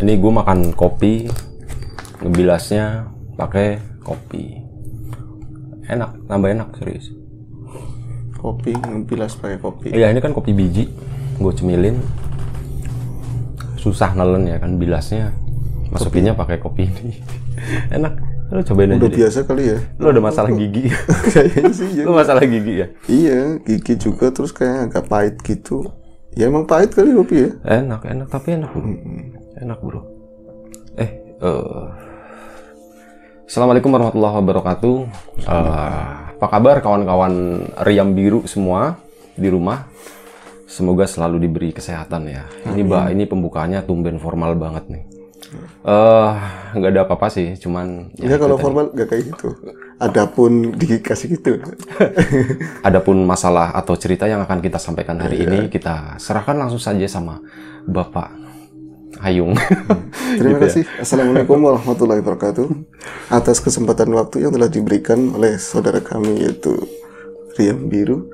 Ini gue makan kopi, ngebilasnya pakai kopi. Enak, tambah enak serius. Kopi ngebilas pakai kopi. Iya, ini kan kopi biji, gue cemilin. Susah nelen ya kan, bilasnya masukinnya pakai kopi ini. Enak, lo cobain aja. Udah deh. biasa kali ya. Lo ada masalah gigi? Kayaknya sih ya. Lo masalah gigi ya? Iya, gigi juga terus kayak agak pahit gitu. Ya emang pahit kali kopi ya. Enak, tapi enak bro. Enak bro. Assalamualaikum warahmatullahi wabarakatuh. Apa kabar kawan-kawan Riam Biru semua di rumah? Semoga selalu diberi kesehatan ya. Ini pembukaannya tumben formal banget nih. Nggak ada apa-apa sih, cuman ya kalau formal nggak kayak gitu. Adapun dikasih gitu. Adapun masalah atau cerita yang akan kita sampaikan hari ini, kita serahkan langsung saja sama Bapak Hayung. Terima Gitu kasih. Assalamualaikum warahmatullahi wabarakatuh. Atas kesempatan waktu yang telah diberikan oleh saudara kami yaitu Riam Biru.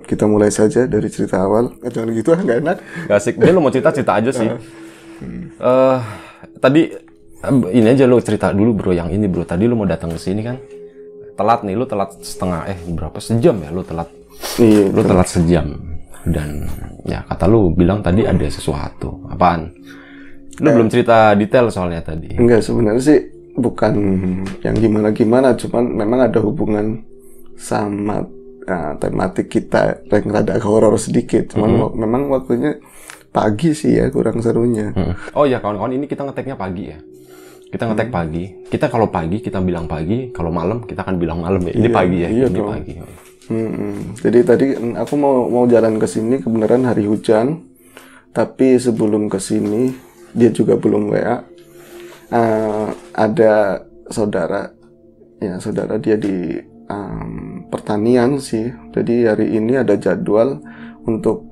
Kita mulai saja dari cerita awal. Jangan gitu, nggak enak. Gak asik. Dia lo mau cerita aja sih. Tadi ini aja lo cerita dulu bro, yang ini bro. Tadi lo mau datang ke sini kan? Telat nih, lo telat setengah. Berapa sejam ya lo telat? Iya. Lo telat sejam. Dan ya kata lo bilang tadi ada sesuatu. Apaan? Lo belum cerita detail soalnya tadi. Enggak, sebenarnya sih bukan yang gimana-gimana, cuman memang ada hubungan sama tematik kita yang rada horor sedikit. Cuman memang waktunya pagi sih ya, kurang serunya. Oh ya kawan-kawan, ini kita ngeteknya pagi ya. Kita ngetek pagi. Kita kalau pagi kita bilang pagi, kalau malam kita akan bilang malam ya. Ini pagi ya. Iya ini dong. pagi. Jadi tadi aku mau jalan ke sini, kebenaran hari hujan. Tapi sebelum ke sini dia juga belum WA. Ada saudara dia di pertanian sih. Jadi hari ini ada jadwal untuk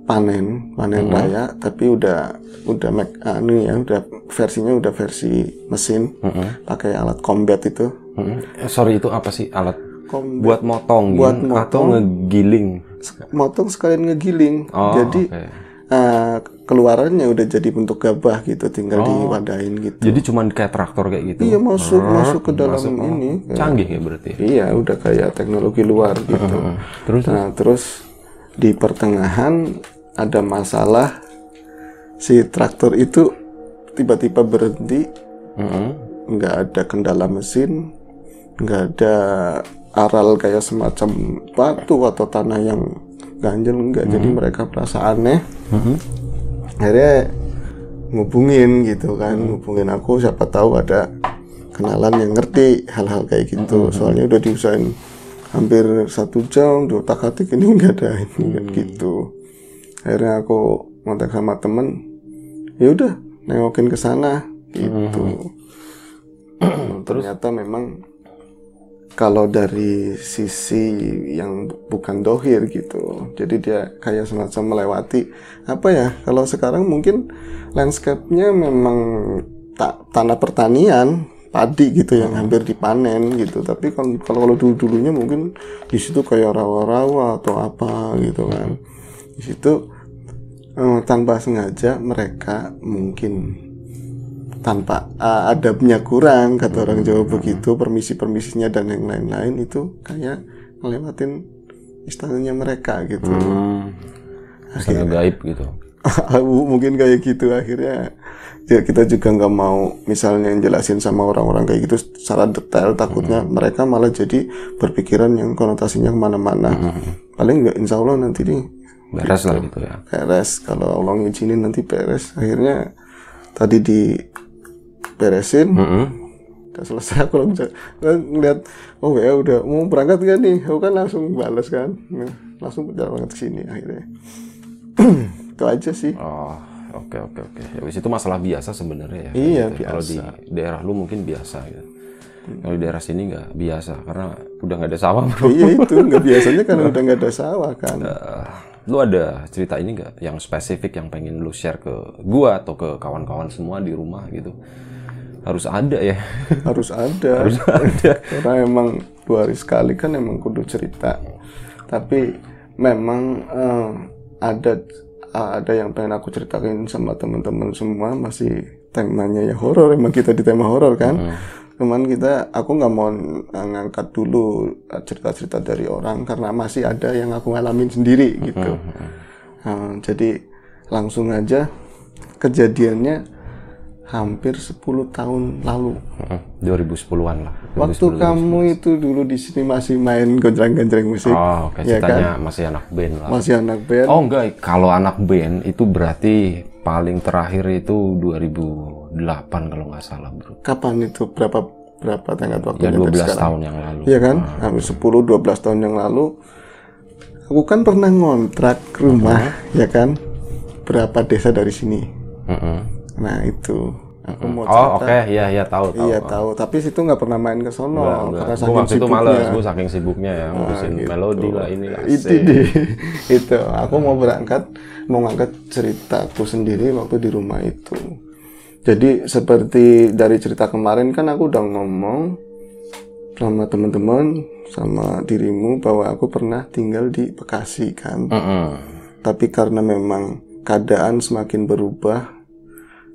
panen raya, tapi udah versinya udah versi mesin, pakai alat combat itu. Sorry, itu apa sih alat? Combat. Buat motong atau ngegiling? Motong sekalian ngegiling. Jadi keluarannya udah jadi bentuk gabah gitu, tinggal diwadahin gitu. Jadi cuman kayak traktor kayak gitu? Iya, masuk ke dalam ini. Canggih ya berarti? Iya, udah kayak teknologi luar gitu. Terus di pertengahan ada masalah, si traktor itu tiba-tiba berhenti, nggak ada kendala mesin, nggak ada aral kayak semacam batu atau tanah yang ganjel, nggak. Jadi mereka merasa aneh. Akhirnya ngubungin gitu kan, ngubungin aku, siapa tahu ada kenalan yang ngerti hal-hal kayak gitu. Soalnya udah diusahain hampir 1 jam, diutak-atik, ini nggak ada ini gitu. Akhirnya aku kontak sama temen, ya udah nengokin ke sana gitu. Ternyata memang kalau dari sisi yang bukan dohir gitu, jadi dia kayak semacam melewati apa ya, kalau sekarang mungkin landscape-nya memang tanah pertanian padi gitu yang hampir dipanen gitu. Tapi kalau dulunya mungkin di situ kayak rawa-rawa atau apa gitu kan. Di situ tanpa sengaja mereka mungkin tanpa adabnya kurang, kata orang Jawa begitu, permisinya dan yang lain-lain itu kayak ngelewatin istananya mereka gitu. Istana gaib gitu. Mungkin kayak gitu. Akhirnya ya kita juga nggak mau misalnya jelasin sama orang-orang kayak gitu secara detail, takutnya mereka malah jadi berpikiran yang konotasinya kemana-mana. Paling nggak, insya Allah nanti nih Beres lah gitu ya. Beres, kalau Allah ngizinin nanti beres. Akhirnya tadi diberesin, udah selesai. Aku langsung ngeliat, oh ya udah mau berangkat kan nih, aku kan langsung balas kan, langsung berangkat ke sini akhirnya. Itu aja sih. Oke. Ya, itu masalah biasa sebenarnya ya. Iya, gitu. biasa. Kalau di daerah lu mungkin biasa gitu. Kalau di daerah sini nggak biasa karena udah nggak ada sawah bro. Iya, itu nggak biasanya karena udah nggak ada sawah kan. Lu ada cerita ini nggak yang spesifik yang pengen lu share ke gua atau ke kawan-kawan semua di rumah gitu? Harus ada ya. Harus ada. Harus ada. Karena emang 2 hari sekali kan emang kudu cerita. Tapi memang ada ada yang pengen aku ceritakan sama teman-teman semua, masih temanya ya horor, emang kita di tema horor kan. Cuman aku nggak mau ngangkat dulu cerita-cerita dari orang karena masih ada yang aku ngalamin sendiri gitu. Jadi langsung aja, kejadiannya hampir 10 tahun lalu. 2010-an lah. Waktu kamu itu dulu di sini masih main gonjreng-gonjreng musik. Oh, oke, ya ceritanya kan? masih anak band lah. Masih anak band. Oh enggak, kalau anak band itu berarti paling terakhir itu 2008 kalau nggak salah, bro. Kapan itu? Berapa tenggat waktunya? Ya 12 dari sekarang? tahun yang lalu. Iya kan? Hampir 10-12 tahun yang lalu. Aku kan pernah ngontrak rumah, ya kan? Berapa desa dari sini. Nah itu aku mau cerita. Oh oke, ya tahu. Iya tahu, tapi situ nggak pernah main ke sono karena Gue saking waktu itu sibuknya. males, gue saking sibuknya ya ngurusin gitu. melodi lah inilah. Itu aku mau ngangkat ceritaku sendiri waktu di rumah itu. Jadi seperti dari cerita kemarin kan aku udah ngomong sama teman-teman, sama dirimu bahwa aku pernah tinggal di Bekasi kan. Tapi karena memang keadaan semakin berubah,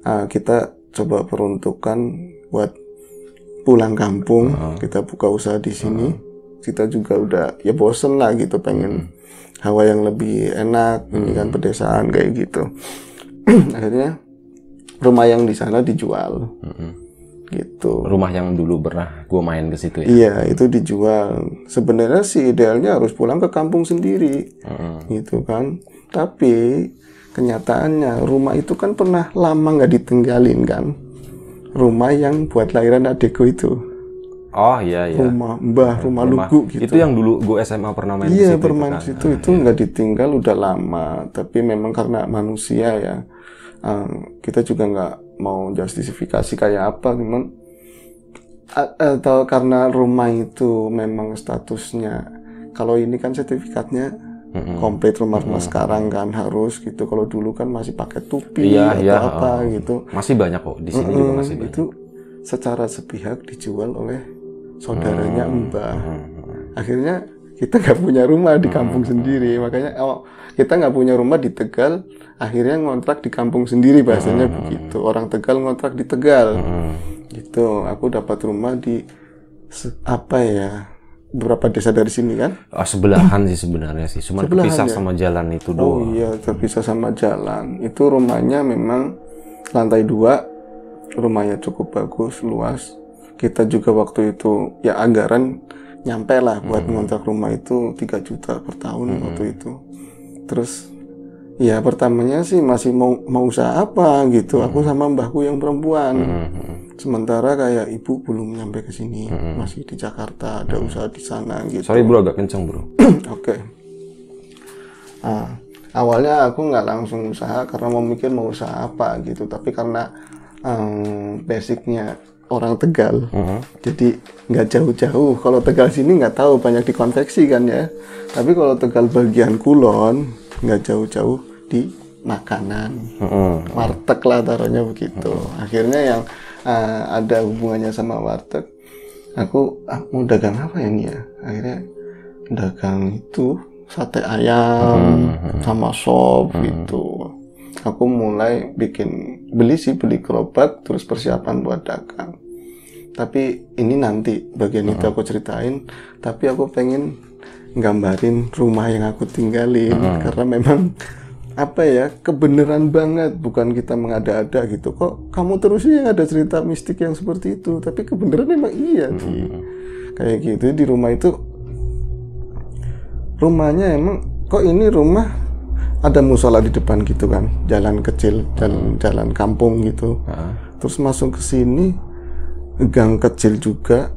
kita coba peruntukan buat pulang kampung. Kita buka usaha di sini. Kita juga udah ya bosen lah gitu, pengen hawa yang lebih enak, ini kan pedesaan kayak gitu. Akhirnya rumah yang di sana dijual. Gitu. Rumah yang dulu pernah gue main ke situ ya. Iya, itu dijual. Sebenarnya sih idealnya harus pulang ke kampung sendiri. Gitu kan. Tapi kenyataannya rumah itu kan pernah lama nggak ditinggalin kan. Rumah yang buat lahiran adekku itu. Oh iya. Rumah mbah, rumah lugu gitu. Itu yang dulu gue SMA pernah main iya, ke situ. bermain di situ itu nggak ditinggal udah lama. Tapi memang karena manusia ya, kita juga nggak mau justifikasi kayak apa, cuman atau karena rumah itu memang statusnya, kalau ini kan sertifikatnya komplit rumah-rumah sekarang kan harus gitu. Kalau dulu kan masih pakai tupi atau apa gitu. Masih banyak kok di sini juga masih banyak. Itu secara sepihak dijual oleh saudaranya mbah. Akhirnya kita nggak punya rumah di kampung sendiri, makanya kita nggak punya rumah di Tegal, akhirnya ngontrak di kampung sendiri, bahasanya begitu. Orang Tegal ngontrak di Tegal, gitu. Aku dapat rumah di beberapa desa dari sini kan? Sebelahan sih sebenarnya sih, cuma terpisah sama jalan itu doang. Oh iya, terpisah sama jalan. Itu rumahnya memang lantai 2, rumahnya cukup bagus, luas. Kita juga waktu itu ya anggaran nyampe lah buat ngontrak rumah itu 3 juta per tahun waktu itu. Terus ya pertamanya sih masih mau usaha apa gitu. Aku sama mbahku yang perempuan. Sementara kayak ibu belum nyampe ke sini, masih di Jakarta, ada usaha di sana gitu. Sorry bro, agak kenceng bro. Oke. Awalnya aku nggak langsung usaha karena mau mikir mau usaha apa gitu. Tapi karena basicnya orang Tegal, jadi nggak jauh-jauh. Kalau Tegal sini nggak tahu, banyak di konveksi kan ya. Tapi kalau Tegal bagian kulon nggak jauh-jauh di makanan, warteg lah taruhnya begitu. Akhirnya yang ada hubungannya sama warteg, aku mau dagang apa ya nih ya? Akhirnya dagang itu sate ayam sama sop gitu. Aku mulai beli gerobak, terus persiapan buat dagang. Tapi ini nanti bagian itu aku ceritain. Tapi aku pengen gambarin rumah yang aku tinggalin karena memang kebenaran banget, bukan kita mengada-ada gitu. Kok kamu terusnya yang ada cerita mistik yang seperti itu, tapi kebenaran memang iya sih. Kayak gitu di rumah itu, rumahnya emang kok ini rumah ada musola di depan gitu kan, jalan kecil, jalan kampung gitu. Terus masuk ke sini gang kecil juga,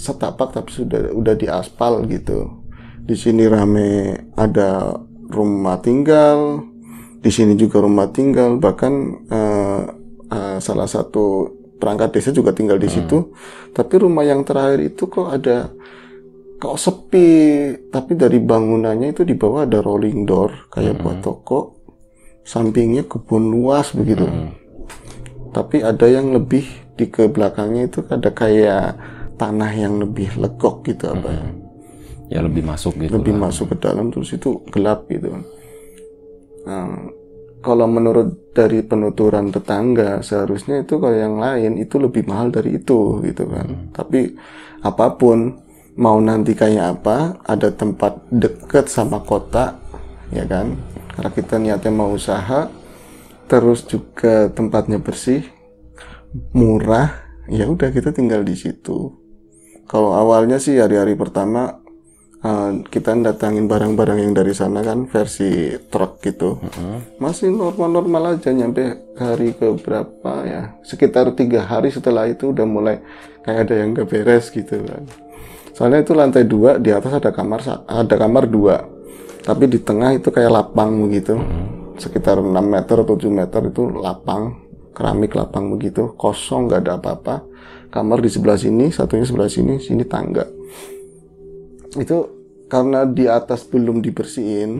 setapak tapi udah diaspal gitu. Di sini rame, ada rumah tinggal, di sini juga rumah tinggal, bahkan salah satu perangkat desa juga tinggal di situ. Tapi rumah yang terakhir itu kok sepi, tapi dari bangunannya itu di bawah ada rolling door kayak buat toko, sampingnya kebun luas begitu. Tapi ada yang lebih di ke belakangnya itu ada kayak tanah yang lebih legok gitu Ya lebih masuk gitu. Lebih masuk ke dalam, terus itu gelap gitu. kalau menurut dari penuturan tetangga seharusnya itu kalau yang lain itu lebih mahal dari itu gitu kan. Tapi apapun mau nanti kayak apa, ada tempat deket sama kota ya kan, karena kita niatnya mau usaha, terus juga tempatnya bersih, murah, ya udah kita tinggal di situ. Kalau awalnya sih hari-hari pertama kita datangin barang-barang yang dari sana kan versi truk gitu, masih normal-normal aja. Nyampe hari ke berapa ya, sekitar 3 hari setelah itu udah mulai kayak ada yang gak beres gitu kan. Soalnya itu lantai 2, di atas ada kamar 2, tapi di tengah itu kayak lapang begitu, sekitar 6 meter atau 7 meter itu lapang, keramik lapang begitu, kosong, nggak ada apa-apa. Kamar di sebelah sini, satunya sebelah sini, sini tangga. Itu karena di atas belum dibersihin,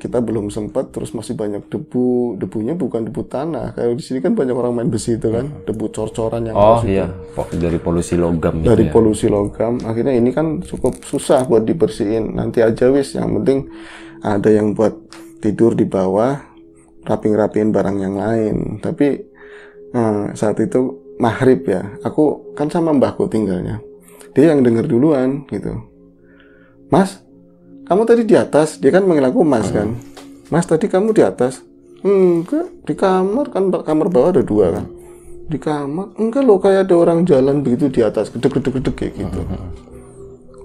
kita belum sempat, terus masih banyak debu. Debunya bukan debu tanah, kayak di sini kan banyak orang main besi itu kan, debu cor-coran yang iya, dari polusi logam gitu dari ya. polusi logam. Akhirnya ini kan cukup susah buat dibersihin. Nanti aja wis, yang penting ada yang buat tidur di bawah, rapiin barang yang lain. Tapi saat itu maghrib ya, aku kan sama mbahku tinggalnya, dia yang denger duluan gitu. Mas, kamu tadi di atas? Dia kan manggil aku Mas kan. Mas, tadi kamu di atas? Enggak, di kamar kan, kamar bawah ada 2 kan. Di kamar? Enggak loh, kayak ada orang jalan begitu di atas, gedek-gedek kayak gitu.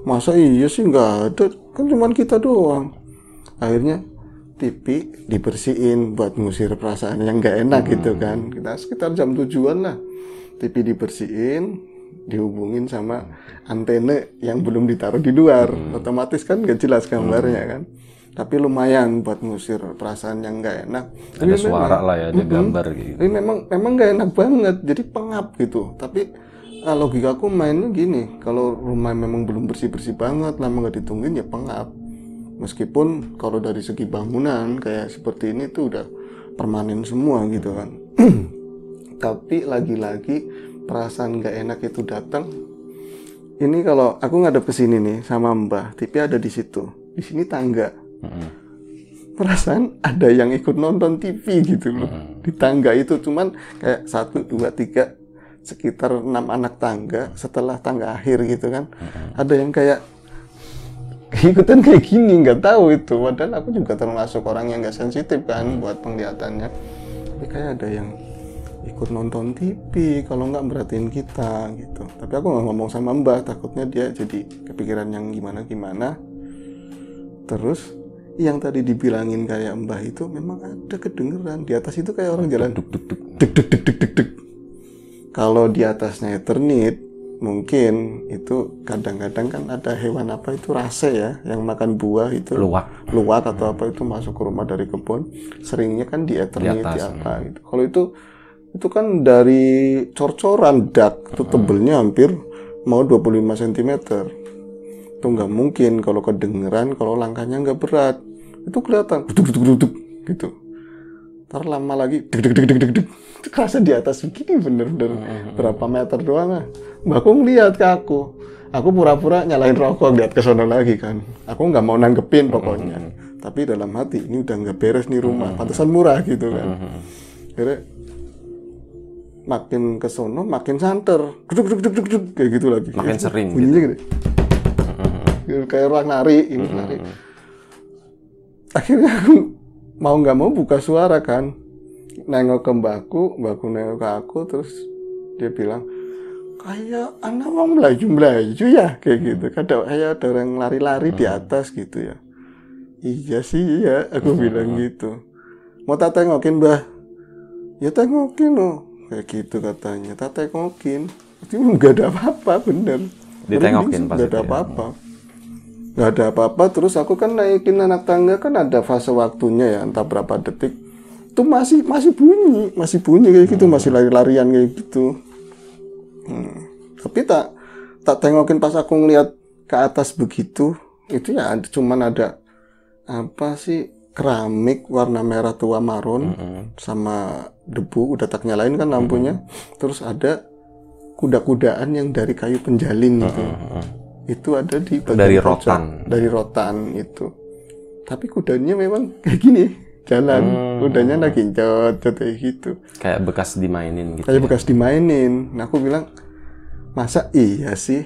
Masa iya sih, enggak ada, kan cuman kita doang. Akhirnya TV dibersihin buat ngusir perasaan yang enggak enak gitu kan. Kita sekitar jam 7-an lah, TV dibersihin, dihubungin sama antena yang belum ditaruh di luar. Otomatis kan gak jelas gambarnya kan, tapi lumayan buat ngusir perasaan yang gak enak. Ada suara lah ya, ada gambar gitu. Tapi memang gak enak banget, jadi pengap gitu. Tapi logikaku mainnya gini, kalau rumah memang belum bersih-bersih banget, lama gak ditungguin ya pengap. Meskipun kalau dari segi bangunan kayak seperti ini tuh udah permanen semua gitu kan. Tapi lagi-lagi perasaan gak enak itu datang. Ini kalau aku ngadep ke sini nih sama Mbah, TV ada di situ. Di sini tangga. Perasaan ada yang ikut nonton TV gitu loh. Di tangga itu cuman kayak 1, 2, 3, sekitar 6 anak tangga setelah tangga akhir gitu kan. Ada yang kayak ikutan kayak gini, nggak tahu itu. Padahal aku juga termasuk orang yang nggak sensitif kan buat penglihatannya. Tapi kayak ada yang ikut nonton TV, kalau nggak merhatiin kita gitu. Tapi aku nggak ngomong sama Mbah, takutnya dia jadi kepikiran yang gimana-gimana. Terus yang tadi dibilangin kayak Mbah itu memang ada kedengeran di atas itu, kayak orang jalan duk duk duk duk duk duk duk duk duk. Kalau di atasnya Eternit mungkin itu kadang-kadang kan ada hewan apa itu rase ya, yang makan buah itu, luwak atau apa itu masuk ke rumah dari kebun. Seringnya kan di Eternit di apa gitu. Kalau itu kan dari cor-coran dak, itu tebelnya hampir mau 25 cm. Itu nggak mungkin kalau kedengeran, kalau langkahnya nggak berat. Itu kelihatan duduk gitu. Ntar lama lagi deg. Itu kerasa di atas begini bener-bener berapa meter doang lah. Mbakku ngeliat ke aku. Aku pura-pura nyalain rokok, lihat ke sono lagi kan. Aku nggak mau nanggepin pokoknya. Tapi dalam hati ini udah nggak beres nih rumah. Pantesan murah gitu kan. Akhirnya makin ke sono makin santer. Duduk kayak gitu lagi. Makin sering bunyinya gitu. Kayak orang nari, ini nari. Akhirnya aku mau nggak mau buka suara kan, nengok ke mbakku nengok ke aku, terus dia bilang kayak anak orang melaju ya kayak gitu, kayak ada orang lari-lari di atas gitu ya. Iya sih ya, aku bilang gitu. Mau tak tengokin Mbah? Ya tengokin loh, kayak gitu katanya. Tak tengokin, itu nggak ada apa-apa bener. Ditengokin pas nggak ada apa-apa. Nggak ada apa-apa. Terus aku kan naikin anak tangga, kan ada fase waktunya ya, entah berapa detik itu masih bunyi kayak gitu, masih lari-larian kayak gitu. Tapi tak tengokin pas aku ngeliat ke atas begitu, itu ya cuman ada apa sih, keramik warna merah tua marun sama debu, udah tak nyalain kan lampunya. Terus ada kuda-kudaan yang dari kayu penjalin gitu. Itu ada di dari rotan. Dari rotan itu. tapi kudanya memang kayak gini jalan, kudanya lagi jod kayak gitu. Kayak bekas dimainin gitu. Kayak bekas dimainin. Nah aku bilang, masa iya sih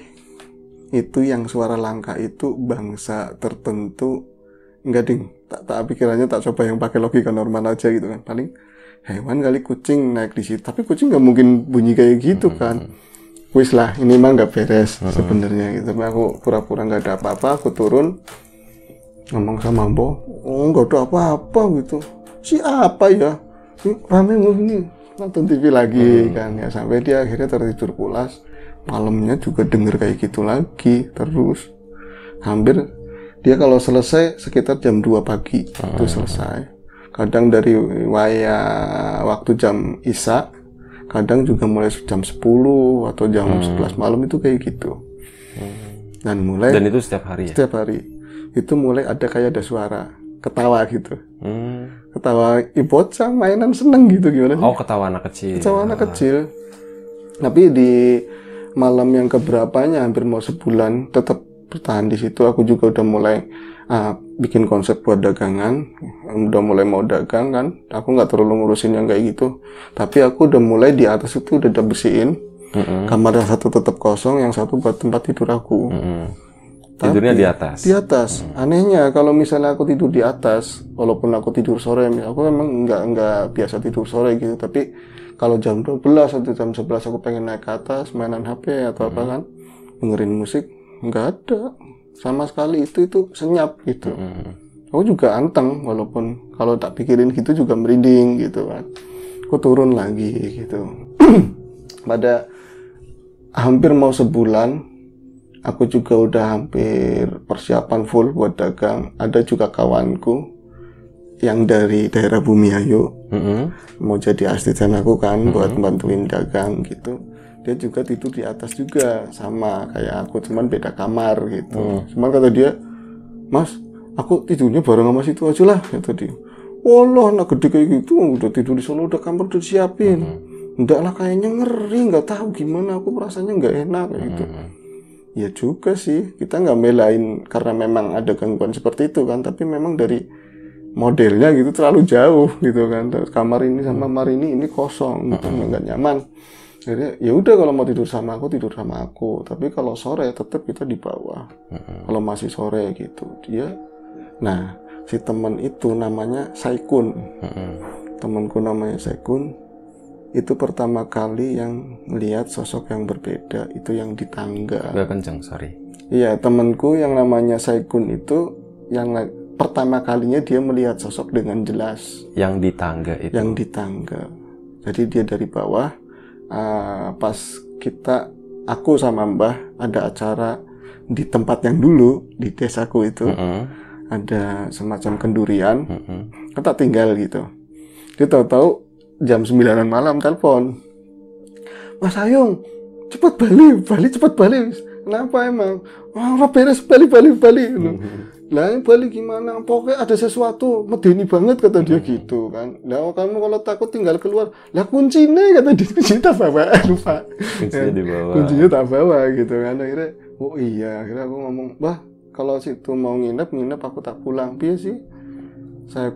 itu yang suara langka itu bangsa tertentu? Enggak ding, tak pikirannya tak coba yang pakai logika normal aja gitu kan. Paling hewan kali, kucing naik di situ, tapi kucing nggak mungkin bunyi kayak gitu kan. Wis lah, ini mah nggak beres sebenarnya gitu. Tapi aku pura-pura nggak ada apa-apa, aku turun ngomong sama Mbok, oh nggak ada apa-apa gitu. Siapa ya? Rame begini, nonton TV lagi kan ya, sampai dia akhirnya tertidur pulas. Malamnya juga denger kayak gitu lagi terus. Hampir dia kalau selesai sekitar jam 2 pagi itu selesai. Kadang dari waktu jam Isya, kadang juga mulai jam 10 atau jam 11 malam itu kayak gitu. Dan itu setiap hari ya? Setiap hari. Itu mulai ada suara ketawa gitu. Ketawa bocah mainan seneng gitu gimana sih? Oh, ketawa anak kecil. Ketawa anak kecil. Tapi di malam yang keberapanya hampir mau sebulan tetap bertahan di situ. Aku juga udah mulai bikin konsep buat dagangan, udah mulai mau dagang kan. Aku nggak terlalu ngurusin yang kayak gitu, tapi aku udah mulai di atas itu udah bersihin. Kamar yang satu tetap kosong, yang satu buat tempat tidur aku. Tidurnya di atas? Di atas. Anehnya kalau misalnya aku tidur di atas, walaupun aku tidur sore, aku memang nggak biasa tidur sore gitu, tapi kalau jam 12 atau jam 11 aku pengen naik ke atas, mainan HP atau apa kan, dengerin musik, nggak ada. Sama sekali itu senyap gitu. Aku juga anteng, walaupun kalau tak pikirin gitu juga merinding gitu kan. Aku turun lagi gitu. Pada hampir mau sebulan, aku juga udah hampir persiapan full buat dagang. Ada juga kawanku yang dari daerah Bumiayu, mau jadi asisten aku kan, buat bantuin dagang gitu. Dia juga tidur di atas juga, sama kayak aku, cuman beda kamar gitu. Cuman kata dia, Mas, aku tidurnya bareng sama situ aja lah, kata dia. Walah, anak gede kayak gitu, udah tidur di sana, udah kamar udah disiapin. Enggak lah, kayaknya ngeri, nggak tahu gimana, aku perasaannya nggak enak kayak gitu. Ya juga sih, kita nggak belain karena memang ada gangguan seperti itu kan, tapi memang dari modelnya gitu terlalu jauh gitu kan. Kamar ini sama kamar ini kosong gitu, nggak nyaman. Jadi ya udah, kalau mau tidur sama aku, tapi kalau sore tetap kita di bawah. Kalau masih sore gitu dia. Nah, si teman itu namanya Saikun. Temanku namanya Saikun. Itu pertama kali yang melihat sosok yang berbeda, itu yang di tangga. Gak kenceng, sorry. Iya, temanku yang namanya Saikun itu yang pertama kalinya dia melihat sosok dengan jelas. Yang di tangga itu? Yang di tangga. Jadi dia dari bawah. Pas aku sama Mbah ada acara di tempat yang dulu di desaku itu, ada semacam kendurian, kita tinggal gitu. Dia tahu-tahu jam 9 malam telepon, Mas Ayung, cepet balik. Kenapa emang? Beres, balik. Lah balik gimana? Pokoknya ada sesuatu, medeni banget kata dia gitu kan. Lah kamu kalau takut tinggal keluar. Lah kuncinya kata dia, kunci tak bawa, lupa. Kuncinya dibawa. Kuncinya tak bawa gitu kan. Akhirnya, oh iya, akhirnya aku ngomong, Bah, kalau situ mau nginep aku tak pulang. Piye sih? Saya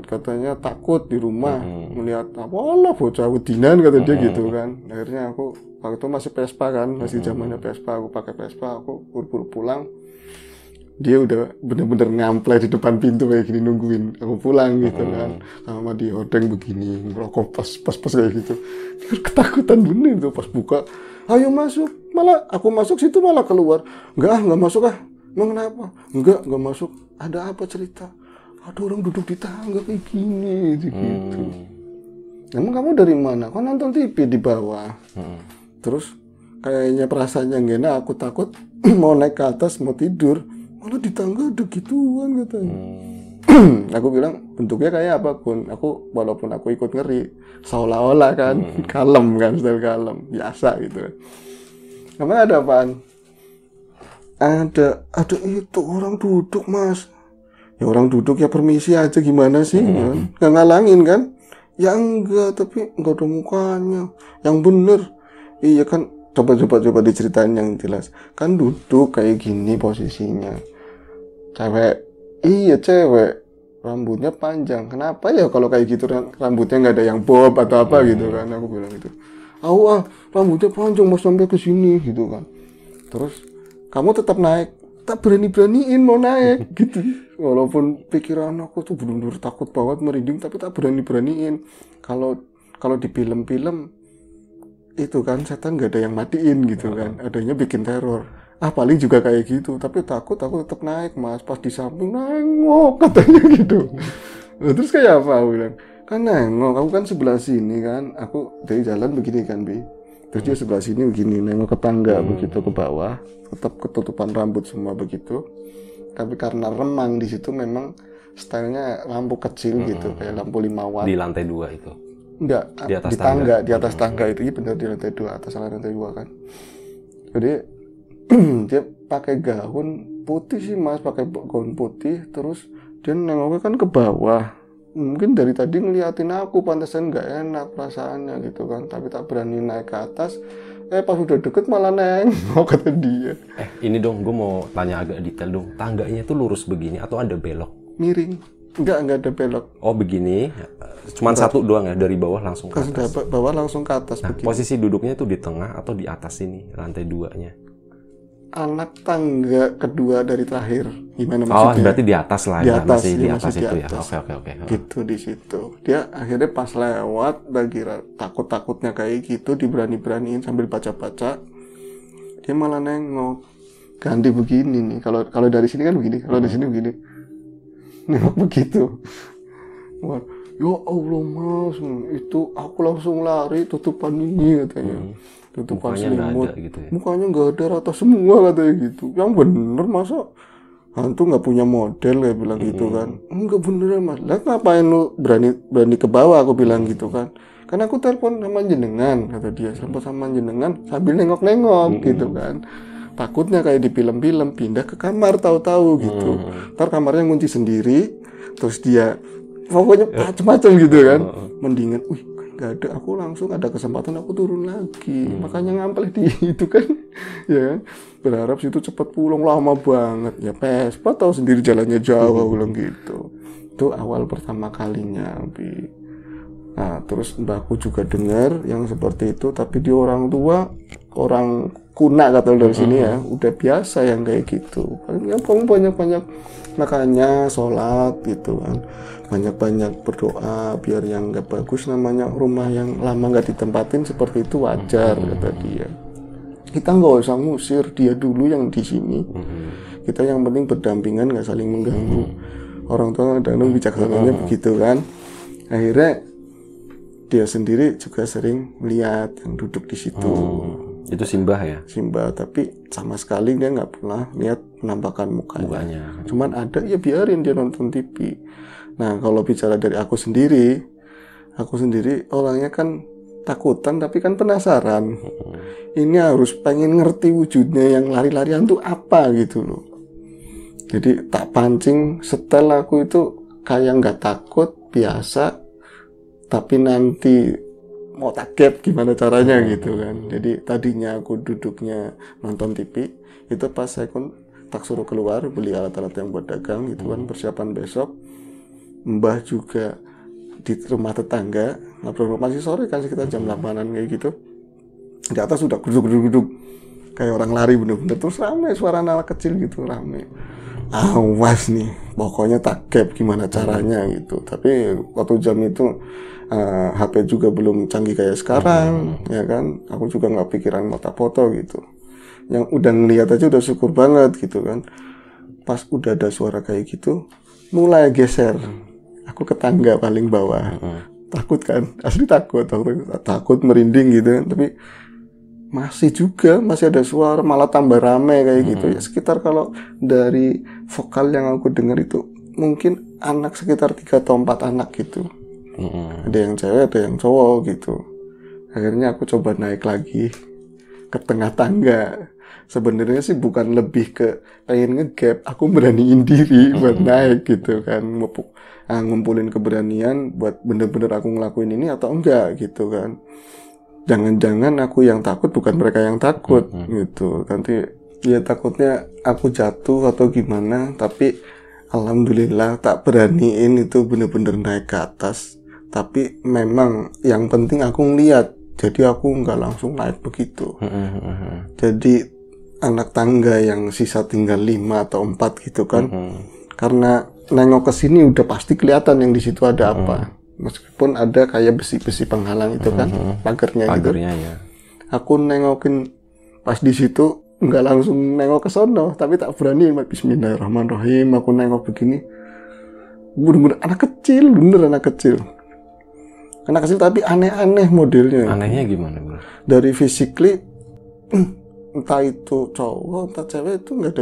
katanya takut di rumah melihat apa Allah bocah wedinan kata dia gitu kan. Akhirnya aku waktu itu masih Vespa kan, masih zamannya Vespa, aku pakai Vespa, aku buru-buru pulang. Dia udah bener-bener ngamplay di depan pintu kayak gini nungguin aku pulang gitu kan, sama di hordeng begini ngerokok pas kayak gitu. Ketakutan bener tuh pas buka, ayo masuk, malah aku masuk situ malah keluar. Enggak masuk ah. Emang kenapa? Enggak masuk. Ada apa cerita? Ada orang duduk di tangga kayak gini gitu. Emang kamu dari mana? Kau nonton TV di bawah. Terus kayaknya perasaannya gak enak, aku takut mau naik ke atas mau tidur, malah di tangga ada gituan katanya. Aku bilang bentuknya kayak apa Kun? Walaupun aku ikut ngeri, seolah-olah kan kalem kan, style kalem biasa gitu. Namanya ada apaan? Ada itu orang duduk Mas. Ya orang duduk ya permisi aja gimana sih kan? Nggak ngalangin kan? Ya enggak, tapi enggak ada mukanya. Yang bener. Iya kan, coba diceritain yang jelas. Kan duduk kayak gini posisinya. Cewek Iya cewek, rambutnya panjang. Kenapa ya kalau kayak gitu rambutnya nggak ada yang bob atau apa gitu kan? Aku bilang gitu. Rambutnya panjang mas sampai ke sini gitu kan. Terus kamu tetap naik, tak berani-beraniin mau naik gitu. Walaupun pikiran aku tuh bener-bener takut banget merinding, tapi tak berani-beraniin. Kalau di film-film itu kan setan nggak ada yang matiin gitu kan, adanya bikin teror. Paling juga kayak gitu, tapi takut aku tetap naik mas. Pas di samping nengok katanya gitu. Nah, terus kayak apa aku bilang, kan nengok, aku kan sebelah sini kan, aku dari jalan begini kan Bi, terus dia sebelah sini begini, nengok ke tangga begitu ke bawah, tetap ketutupan rambut semua begitu. Tapi karena remang di situ memang stylenya lampu kecil gitu, kayak lampu 5 watt. Di lantai 2 itu? Enggak, di atas di tangga, di atas tangga itu, iya benar di lantai 2, atas lantai 2 kan. Jadi dia pakai gaun putih sih mas, pakai gaun putih, terus dia nengoknya kan ke bawah. Mungkin dari tadi ngeliatin aku, pantesan nggak enak perasaannya gitu kan, tapi tak berani naik ke atas. Pas udah deket malah nengok kata dia. Ini dong, gue mau tanya agak detail dong. Tangganya itu lurus begini atau ada belok? Miring. Enggak ada belok. Oh begini, cuman satu doang ya, dari bawah langsung ke atas? Bawah langsung ke atas. Nah, posisi duduknya itu di tengah atau di atas ini, lantai 2-nya? Anak tangga kedua dari terakhir. Gimana maksudnya? Oh, berarti di atas lah. Di atas, masih di ya, atas masih itu di ya. atas. Oke. Gitu di situ. Dia akhirnya pas lewat, lagi takut-takutnya kayak gitu, diberani-beraniin sambil baca-baca. Dia malah nengok. Ganti begini nih. Kalau dari sini kan begini, kalau di sini begini. Nengok begitu. Wah, ya Allah mas, itu aku langsung lari tutupan ini katanya. Tutupan selimut, gitu ya? Mukanya nggak ada, rata semua katanya gitu. Yang bener masa hantu nggak punya model kayak bilang gitu kan? Enggak beneran mas. Lah ngapain lu berani ke bawah, aku bilang gitu kan? Karena aku telepon sama jenengan kata dia, sama jenengan sambil nengok-nengok gitu kan. Takutnya kayak di film-film pindah ke kamar tahu-tahu gitu. Ntar kamarnya ngunci sendiri, terus dia pokoknya macam-macam gitu kan. Mendingan, nggak ada, aku langsung ada kesempatan aku turun lagi. Makanya ngampel di itu kan, ya kan. Berharap situ cepat pulang, lama banget. Ya Vespa tahu sendiri jalannya jauh, bilang gitu. Itu awal pertama kalinya, Bi. Nah, terus mbakku juga dengar yang seperti itu, tapi dia orang tua, orang kuna kata dari sini ya, udah biasa yang kayak gitu. Ya, kamu banyak-banyak makanya sholat gitu kan, banyak-banyak berdoa biar yang nggak bagus namanya rumah yang lama nggak ditempatin seperti itu wajar kata dia. Kita nggak usah ngusir dia dulu yang di sini. Kita yang penting berdampingan, nggak saling mengganggu. Orang tua kadang-kadang bijaksananya begitu kan. Akhirnya dia sendiri juga sering melihat yang duduk di situ. Itu Simbah ya? Simbah, tapi sama sekali dia nggak pernah lihat penampakan mukanya. Cuman ada, ya biarin dia nonton TV. Nah, kalau bicara dari aku sendiri orangnya kan takutan tapi kan penasaran. Ini harus pengen ngerti wujudnya yang lari-larian tuh apa gitu loh. Jadi tak pancing, setel aku itu kayak nggak takut, biasa, tapi nanti mau takep gimana caranya gitu kan. Jadi tadinya aku duduknya nonton TV, itu pas saya tak suruh keluar beli alat-alat yang buat dagang gitu kan, persiapan besok. Mbah juga di rumah tetangga ngobrol, masih sore kan sekitar jam 8-an kayak gitu. Di atas sudah guduk kayak orang lari bener-bener, terus rame suara anak kecil gitu, rame. Awas nih, pokoknya takep gimana caranya gitu. Tapi waktu jam itu HP juga belum canggih kayak sekarang, ya kan. Aku juga nggak pikiran foto gitu. Yang udah ngeliat aja udah syukur banget gitu kan. Pas udah ada suara kayak gitu, mulai geser. Aku ke tangga paling bawah. Takut kan, asli takut merinding gitu kan. Tapi masih ada suara, malah tambah rame kayak gitu. Ya sekitar kalau dari vokal yang aku dengar itu mungkin anak sekitar 3 atau 4 anak gitu. Ada yang cewek, ada yang cowok gitu. Akhirnya aku coba naik lagi ke tengah tangga. Sebenarnya sih bukan lebih ke pengen ngegap, aku beraniin diri buat naik gitu kan, ngumpulin keberanian buat bener-bener aku ngelakuin ini atau enggak gitu kan. Jangan-jangan aku yang takut, bukan mereka yang takut gitu. Nanti ya takutnya aku jatuh atau gimana, tapi Alhamdulillah tak beraniin itu bener-bener naik ke atas. Tapi memang yang penting aku ngeliat. Jadi aku nggak langsung naik begitu. Jadi anak tangga yang sisa tinggal 5 atau 4 gitu kan. Karena nengok ke sini udah pasti kelihatan yang di situ ada apa. Meskipun ada kayak besi-besi penghalang itu kan, pagernya gitu. Ya. Aku nengokin pas di situ nggak langsung nengok ke sono, tapi tak berani. Bismillahirrahmanirrahim. Aku nengok begini, bener-bener anak kecil, anak kecil tapi aneh-aneh modelnya. Anehnya gimana, bro? Dari physically, entah itu cowok entah cewek, itu nggak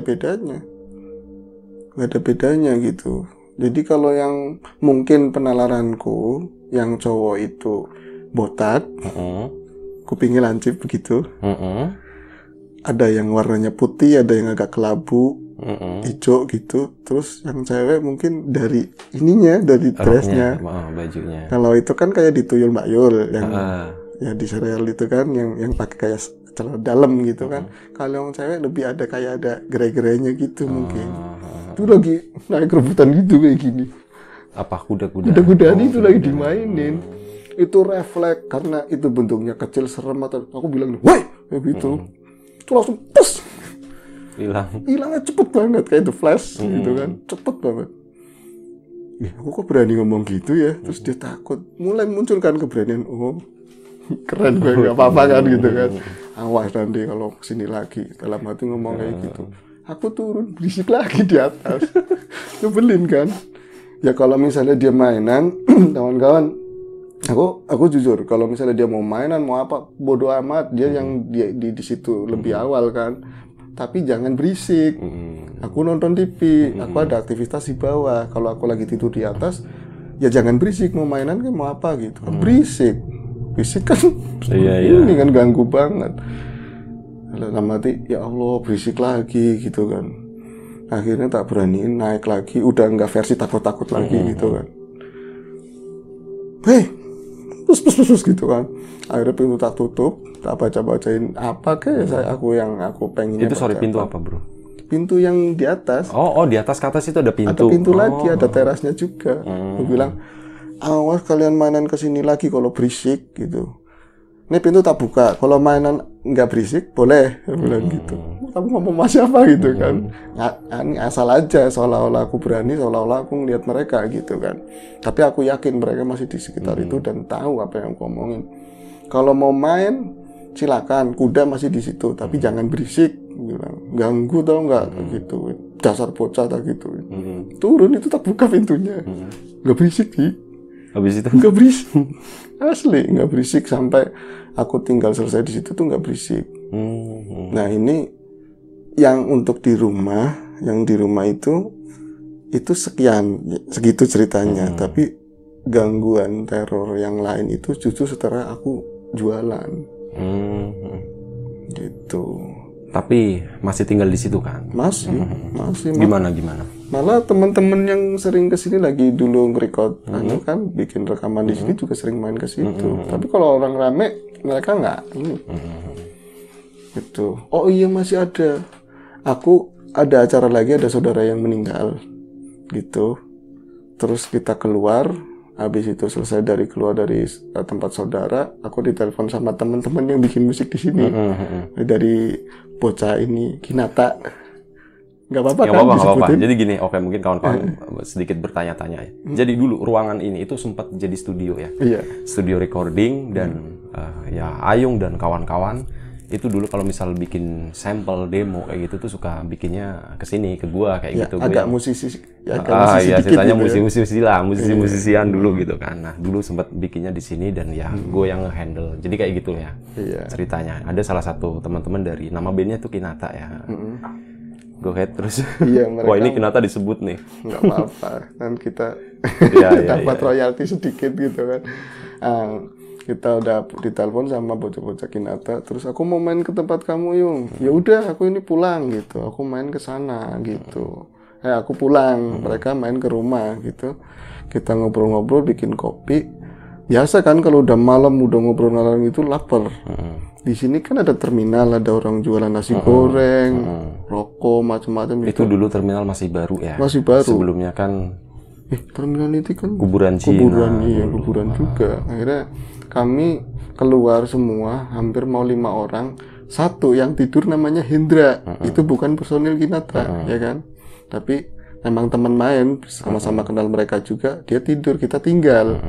ada bedanya gitu. Jadi kalau yang mungkin penalaranku, yang cowok itu botak, kupingnya lancip begitu, ada yang warnanya putih, ada yang agak kelabu, hijau gitu. Terus yang cewek mungkin dari ininya, dari dressnya, bajunya. Kalau itu kan kayak di Tuyul Mbak Yul, yang di serial itu kan, yang pakai kayak celana dalam gitu kan. Kalau yang cewek lebih ada kayak ada gerai-gerainya gitu mungkin. Itu lagi naik rebutan gitu kayak gini. Apa kuda-kuda? Kuda-kudaan itu lagi dimainin. Itu refleks karena itu bentuknya kecil, serem atau aku bilang, "Woi!" kayak gitu. Itu langsung pes. Hilangnya cepet banget kayak itu flash gitu kan. Cepet banget. Aku kok berani ngomong gitu ya? Terus dia takut. Mulai munculkan keberanian. Oh, keren gue, gak apa-apa kan gitu kan. Awas nanti kalau kesini lagi. Dalam hati ngomong kayak gitu. Aku turun, berisik lagi di atas. Nyebelin kan. Ya kalau misalnya dia mainan, kawan-kawan, aku jujur, kalau misalnya dia mau mainan, mau apa, bodo amat. Dia yang di situ lebih awal kan. Tapi jangan berisik. Aku nonton TV, aku ada aktivitas di bawah. Kalau aku lagi tidur di atas, ya jangan berisik. Mau mainan kan mau apa gitu. Berisik kan ini kan ganggu banget. Dalam hati, ya Allah berisik lagi gitu kan. Akhirnya tak beraniin naik lagi. Udah nggak versi takut-takut lagi gitu kan. Hei, pus gitu kan. Akhirnya pintu tak tutup, tak baca-bacain apa kayak aku pengennya. Itu pintu apa, bro? Pintu yang di atas. Oh, di atas ke atas itu ada pintu. Ada pintu lagi, ada terasnya juga. Aku bilang, awas kalian mainan kesini lagi kalau berisik gitu. Ini pintu tak buka. Kalau mainan nggak berisik, boleh. Aku bilang gitu. Kamu ngomong sama siapa gitu kan? Ini asal aja, seolah-olah aku berani, seolah-olah aku ngeliat mereka gitu kan. Tapi aku yakin mereka masih di sekitar itu dan tahu apa yang aku omongin. Kalau mau main, silakan. Kuda masih di situ, tapi jangan berisik. Bilang, ganggu tau nggak gitu. Dasar bocah tak gitu. Turun itu tak buka pintunya. Nggak berisik sih. Habis itu nggak berisik. Asli nggak berisik sampai aku tinggal selesai di situ tuh nggak berisik. Nah ini yang untuk di rumah, yang di rumah itu segitu ceritanya. Tapi gangguan teror yang lain itu justru setelah aku jualan. Gitu. Tapi masih tinggal di situ kan? Masih. Gimana? Malah teman-teman yang sering kesini lagi dulu nge-record, kan bikin rekaman di sini juga sering main ke situ. Tapi kalau orang rame, mereka nggak. Gitu. Oh iya masih ada. Aku ada acara lagi, ada saudara yang meninggal, gitu. Terus kita keluar. Habis itu selesai keluar dari tempat saudara, aku ditelepon sama teman-teman yang bikin musik di sini. Dari bocah ini, Kinata. Gak apa-apa kan disebutin? Jadi gini, oke, mungkin kawan-kawan sedikit bertanya-tanya ya. Jadi dulu ruangan ini itu sempat jadi studio ya. Iya. Studio recording dan ya Ayung dan kawan-kawan itu dulu kalau misal bikin sampel demo kayak gitu tuh suka bikinnya kesini ke gua kayak ya, gitu. Agak musisi ya ceritanya gitu musisi-musisian dulu gitu kan. Nah dulu sempat bikinnya di sini dan ya gue yang handle. Jadi kayak gitu ya ceritanya. Ada salah satu teman-teman dari nama bandnya tuh Kinata ya. Go ahead terus. Wah ini Kinata disebut nih. Nggak apa-apa. Dan kita dapat royalti sedikit gitu kan. Kita udah ditelepon sama bocah-bocah Kinata, terus aku mau main ke tempat kamu Yung. Ya udah, aku ini pulang gitu. Aku main ke sana gitu. Aku pulang, mereka main ke rumah gitu. Kita ngobrol-ngobrol, bikin kopi. biasa kan kalau udah malam udah ngobrol malam itu lapar. Di sini kan ada terminal, ada orang jualan nasi goreng, rokok, macam-macam. Itu dulu terminal masih baru ya? Masih baru. Sebelumnya kan terminal itu kan kuburan Cina. Kuburan juga. Akhirnya kami keluar semua, hampir mau 5 orang. Satu yang tidur namanya Hendra. Itu bukan personil Kinatra, ya kan? Tapi memang teman main, sama-sama kenal mereka juga. Dia tidur, kita tinggal.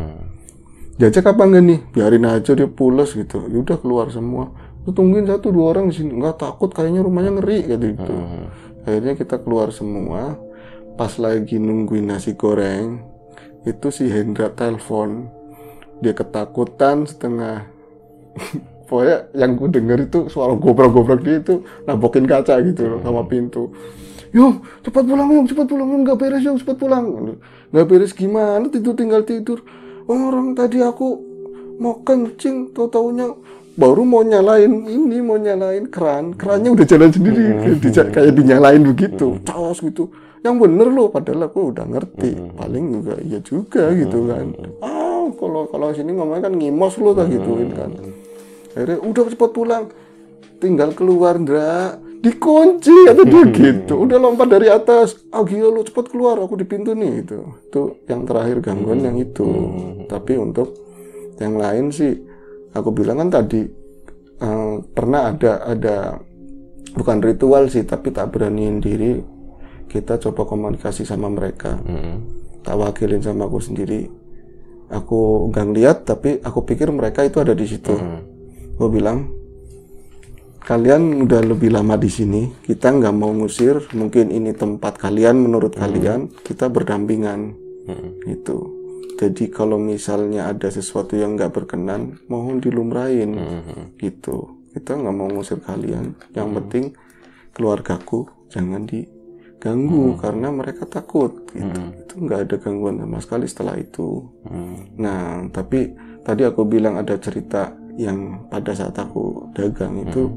Jajak apa enggak nih? Biarin aja dia pulas gitu. Ya udah keluar semua. Lu tungguin 1-2 orang di sini. Enggak takut, kayaknya rumahnya ngeri gitu. Akhirnya kita keluar semua. Pas lagi nungguin nasi goreng, itu si Hendra telepon. Dia ketakutan setengah. Pokoknya yang ku denger itu suara gobrak-gobrak dia itu nabokin kaca gitu loh sama pintu. Yuk, cepat pulang Yum, nggak beres Yum, cepat pulang. Nggak beres gimana? Tinggal tidur. Orang tadi aku mau kencing, taunya baru mau nyalain kerannya udah jalan sendiri, kayak dinyalain begitu, caos gitu. Yang bener loh, padahal aku udah ngerti, paling juga iya juga gitu kan. Kalau sini ngomongnya kan ngimos lo tak gituin kan. Akhirnya udah cepat pulang, tinggal keluar Ndra, dikunci atau dia gitu, udah lompat dari atas, gila lo cepat keluar, aku di pintu nih itu yang terakhir gangguan yang itu. Tapi untuk yang lain sih, aku bilang kan tadi pernah ada bukan ritual sih, tapi tak beraniin diri, kita coba komunikasi sama mereka, tak wakilin sama aku sendiri, aku nggak ngeliat, tapi aku pikir mereka itu ada di situ. Gue bilang, kalian udah lebih lama di sini, kita nggak mau ngusir, mungkin ini tempat kalian, menurut kalian, kita berdampingan, gitu. Jadi kalau misalnya ada sesuatu yang nggak berkenan, mohon dilumrahin, gitu. Kita nggak mau ngusir kalian, yang penting keluargaku jangan diganggu, karena mereka takut, gitu. Itu nggak ada gangguan sama sekali setelah itu. Nah, tapi tadi aku bilang ada cerita yang pada saat aku dagang itu,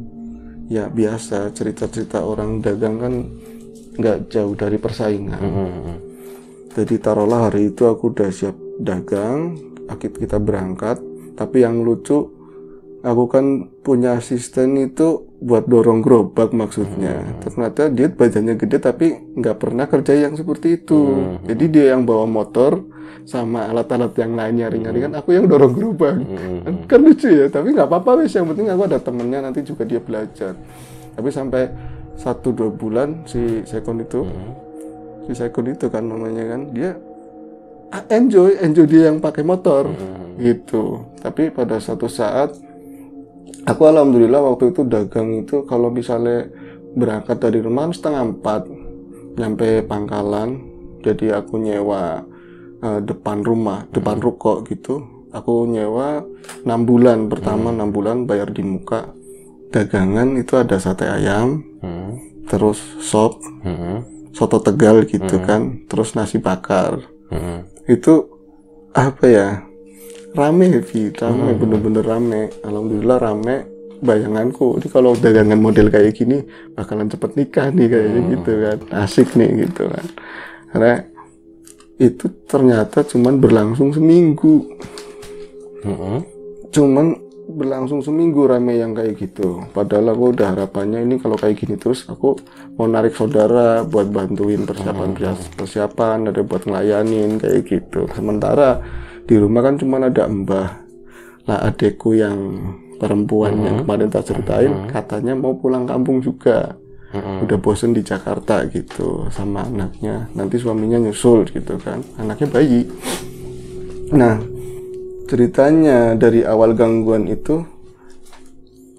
ya biasa, cerita-cerita orang dagang kan nggak jauh dari persaingan. Jadi taruhlah hari itu aku udah siap dagang, kita berangkat, tapi yang lucu, aku kan punya asisten itu buat dorong gerobak maksudnya. Ternyata dia badannya gede tapi nggak pernah kerja yang seperti itu. Jadi dia yang bawa motor sama alat-alat yang lainnya ringan-ringan, aku yang dorong gerobak. Kan lucu ya, tapi nggak apa-apa wis, yang penting aku ada temennya, nanti juga dia belajar. Tapi sampai 1-2 bulan si Sekon itu kan namanya kan, dia enjoy dia yang pakai motor gitu. Tapi pada satu saat aku alhamdulillah waktu itu dagang itu, kalau misalnya berangkat dari rumah 3:30 nyampe pangkalan, jadi aku nyewa depan ruko gitu. Aku nyewa 6 bulan, pertama 6 bulan bayar di muka. Dagangan itu ada sate ayam, terus sop, soto Tegal gitu kan, terus nasi bakar. Itu apa ya, rame, bener-bener rame. Alhamdulillah rame. Bayanganku, ini kalau dagangan model kayak gini bakalan cepet nikah nih kayaknya gitu kan, asik nih gitu kan. Karena itu ternyata cuman berlangsung seminggu. Rame yang kayak gitu. Padahal aku udah harapannya ini kalau kayak gini terus aku mau narik saudara buat bantuin persiapan, ada buat ngelayanin kayak gitu. Sementara di rumah kan cuman ada mbah lah, adekku yang perempuan yang kemarin tak ceritain, katanya mau pulang kampung juga. Udah bosen di Jakarta gitu sama anaknya, nanti suaminya nyusul gitu kan, anaknya bayi. Nah, ceritanya dari awal gangguan itu,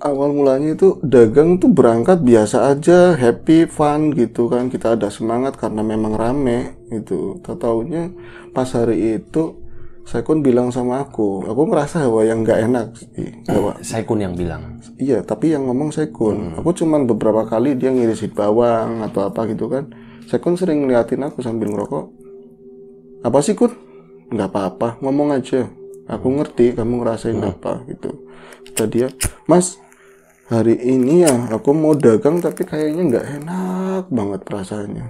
awal mulanya itu dagang tuh berangkat biasa aja, happy, fun gitu kan, kita ada semangat karena memang rame gitu. Tahu-taunya pas hari itu Saikun bilang sama aku ngerasa bahwa yang nggak enak sih. Saikun yang bilang? Iya, tapi yang ngomong Saikun. Aku cuman beberapa kali dia ngirisin bawang atau apa gitu kan. Saikun sering ngeliatin aku sambil ngerokok. Apa sih Kun? Nggak apa-apa, ngomong aja. Aku ngerti kamu ngerasain apa gitu. Kata dia, Mas, hari ini ya aku mau dagang tapi kayaknya nggak enak banget perasaannya.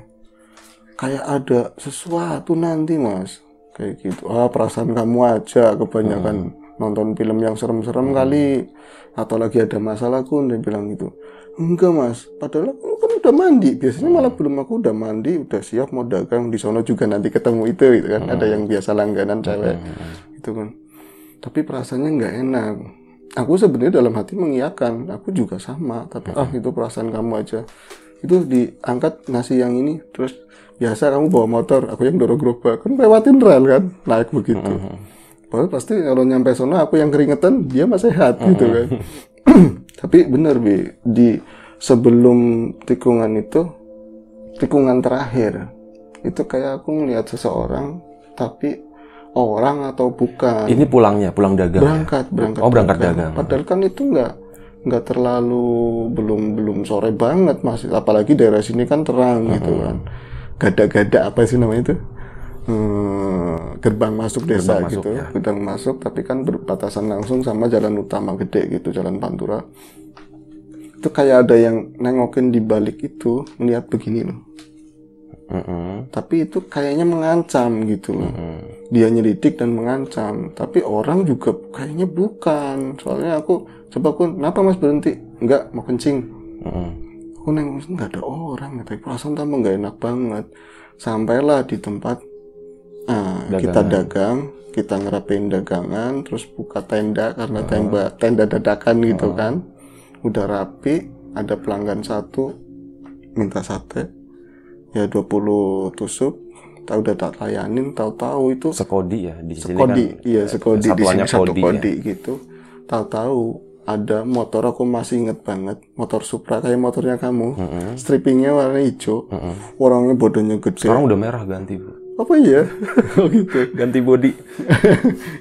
Kayak ada sesuatu nanti Mas. kayak gitu. Perasaan kamu aja kebanyakan nonton film yang serem-serem kali, atau lagi ada masalah Kun, dia bilang gitu. Enggak Mas, padahal aku kan udah mandi, biasanya malah belum, aku udah mandi, udah siap mau dagang di sono juga nanti ketemu itu gitu kan. Ada yang biasa langganan cewek gitu kan, tapi perasaannya nggak enak. Aku sebenarnya dalam hati mengiyakan, aku juga sama, tapi itu perasaan kamu aja. Itu diangkat ngasih yang ini, terus biasa kamu bawa motor, aku yang dorong gerobak, kan lewatin rel kan, naik begitu. Padahal pasti kalau nyampe sana aku yang keringetan, dia masih sehat gitu kan. Tapi bener Bi, di sebelum tikungan itu, tikungan terakhir, itu kayak aku ngeliat seseorang, tapi orang atau bukan. Ini pulang dagang. Berangkat dagang. Padahal kan itu nggak terlalu belum sore banget masih, apalagi daerah sini kan terang gitu kan. Gada-gada apa sih namanya itu? Gerbang masuk desa gitu. Gerbang masuk, tapi kan berbatasan langsung sama jalan utama gede gitu, jalan Pantura. Itu kayak ada yang nengokin di balik itu, melihat begini loh. Tapi itu kayaknya mengancam gitu loh. Dia nyelidik dan mengancam, tapi orang juga kayaknya bukan. Soalnya aku kenapa Mas berhenti? Enggak, mau kencing. Aku nengok, nggak ada orang, tapi perasaan tambah nggak enak banget. Sampailah di tempat kita dagang, kita ngerapiin dagangan, terus buka tenda karena tenda dadakan gitu kan. Udah rapi, ada pelanggan satu minta sate. Ya 20 tusuk, udah tak layanin, tahu-tahu itu sekodi ya di sini sekodi, kan. Iya sekodi di sini satu kodi ya. gitu. Tahu-tahu ada motor, aku masih inget banget, motor Supra kayak motornya kamu, strippingnya warna hijau, orangnya bodohnya gede. Sekarang udah merah ganti Bu. Apa iya? Gitu. Ganti body.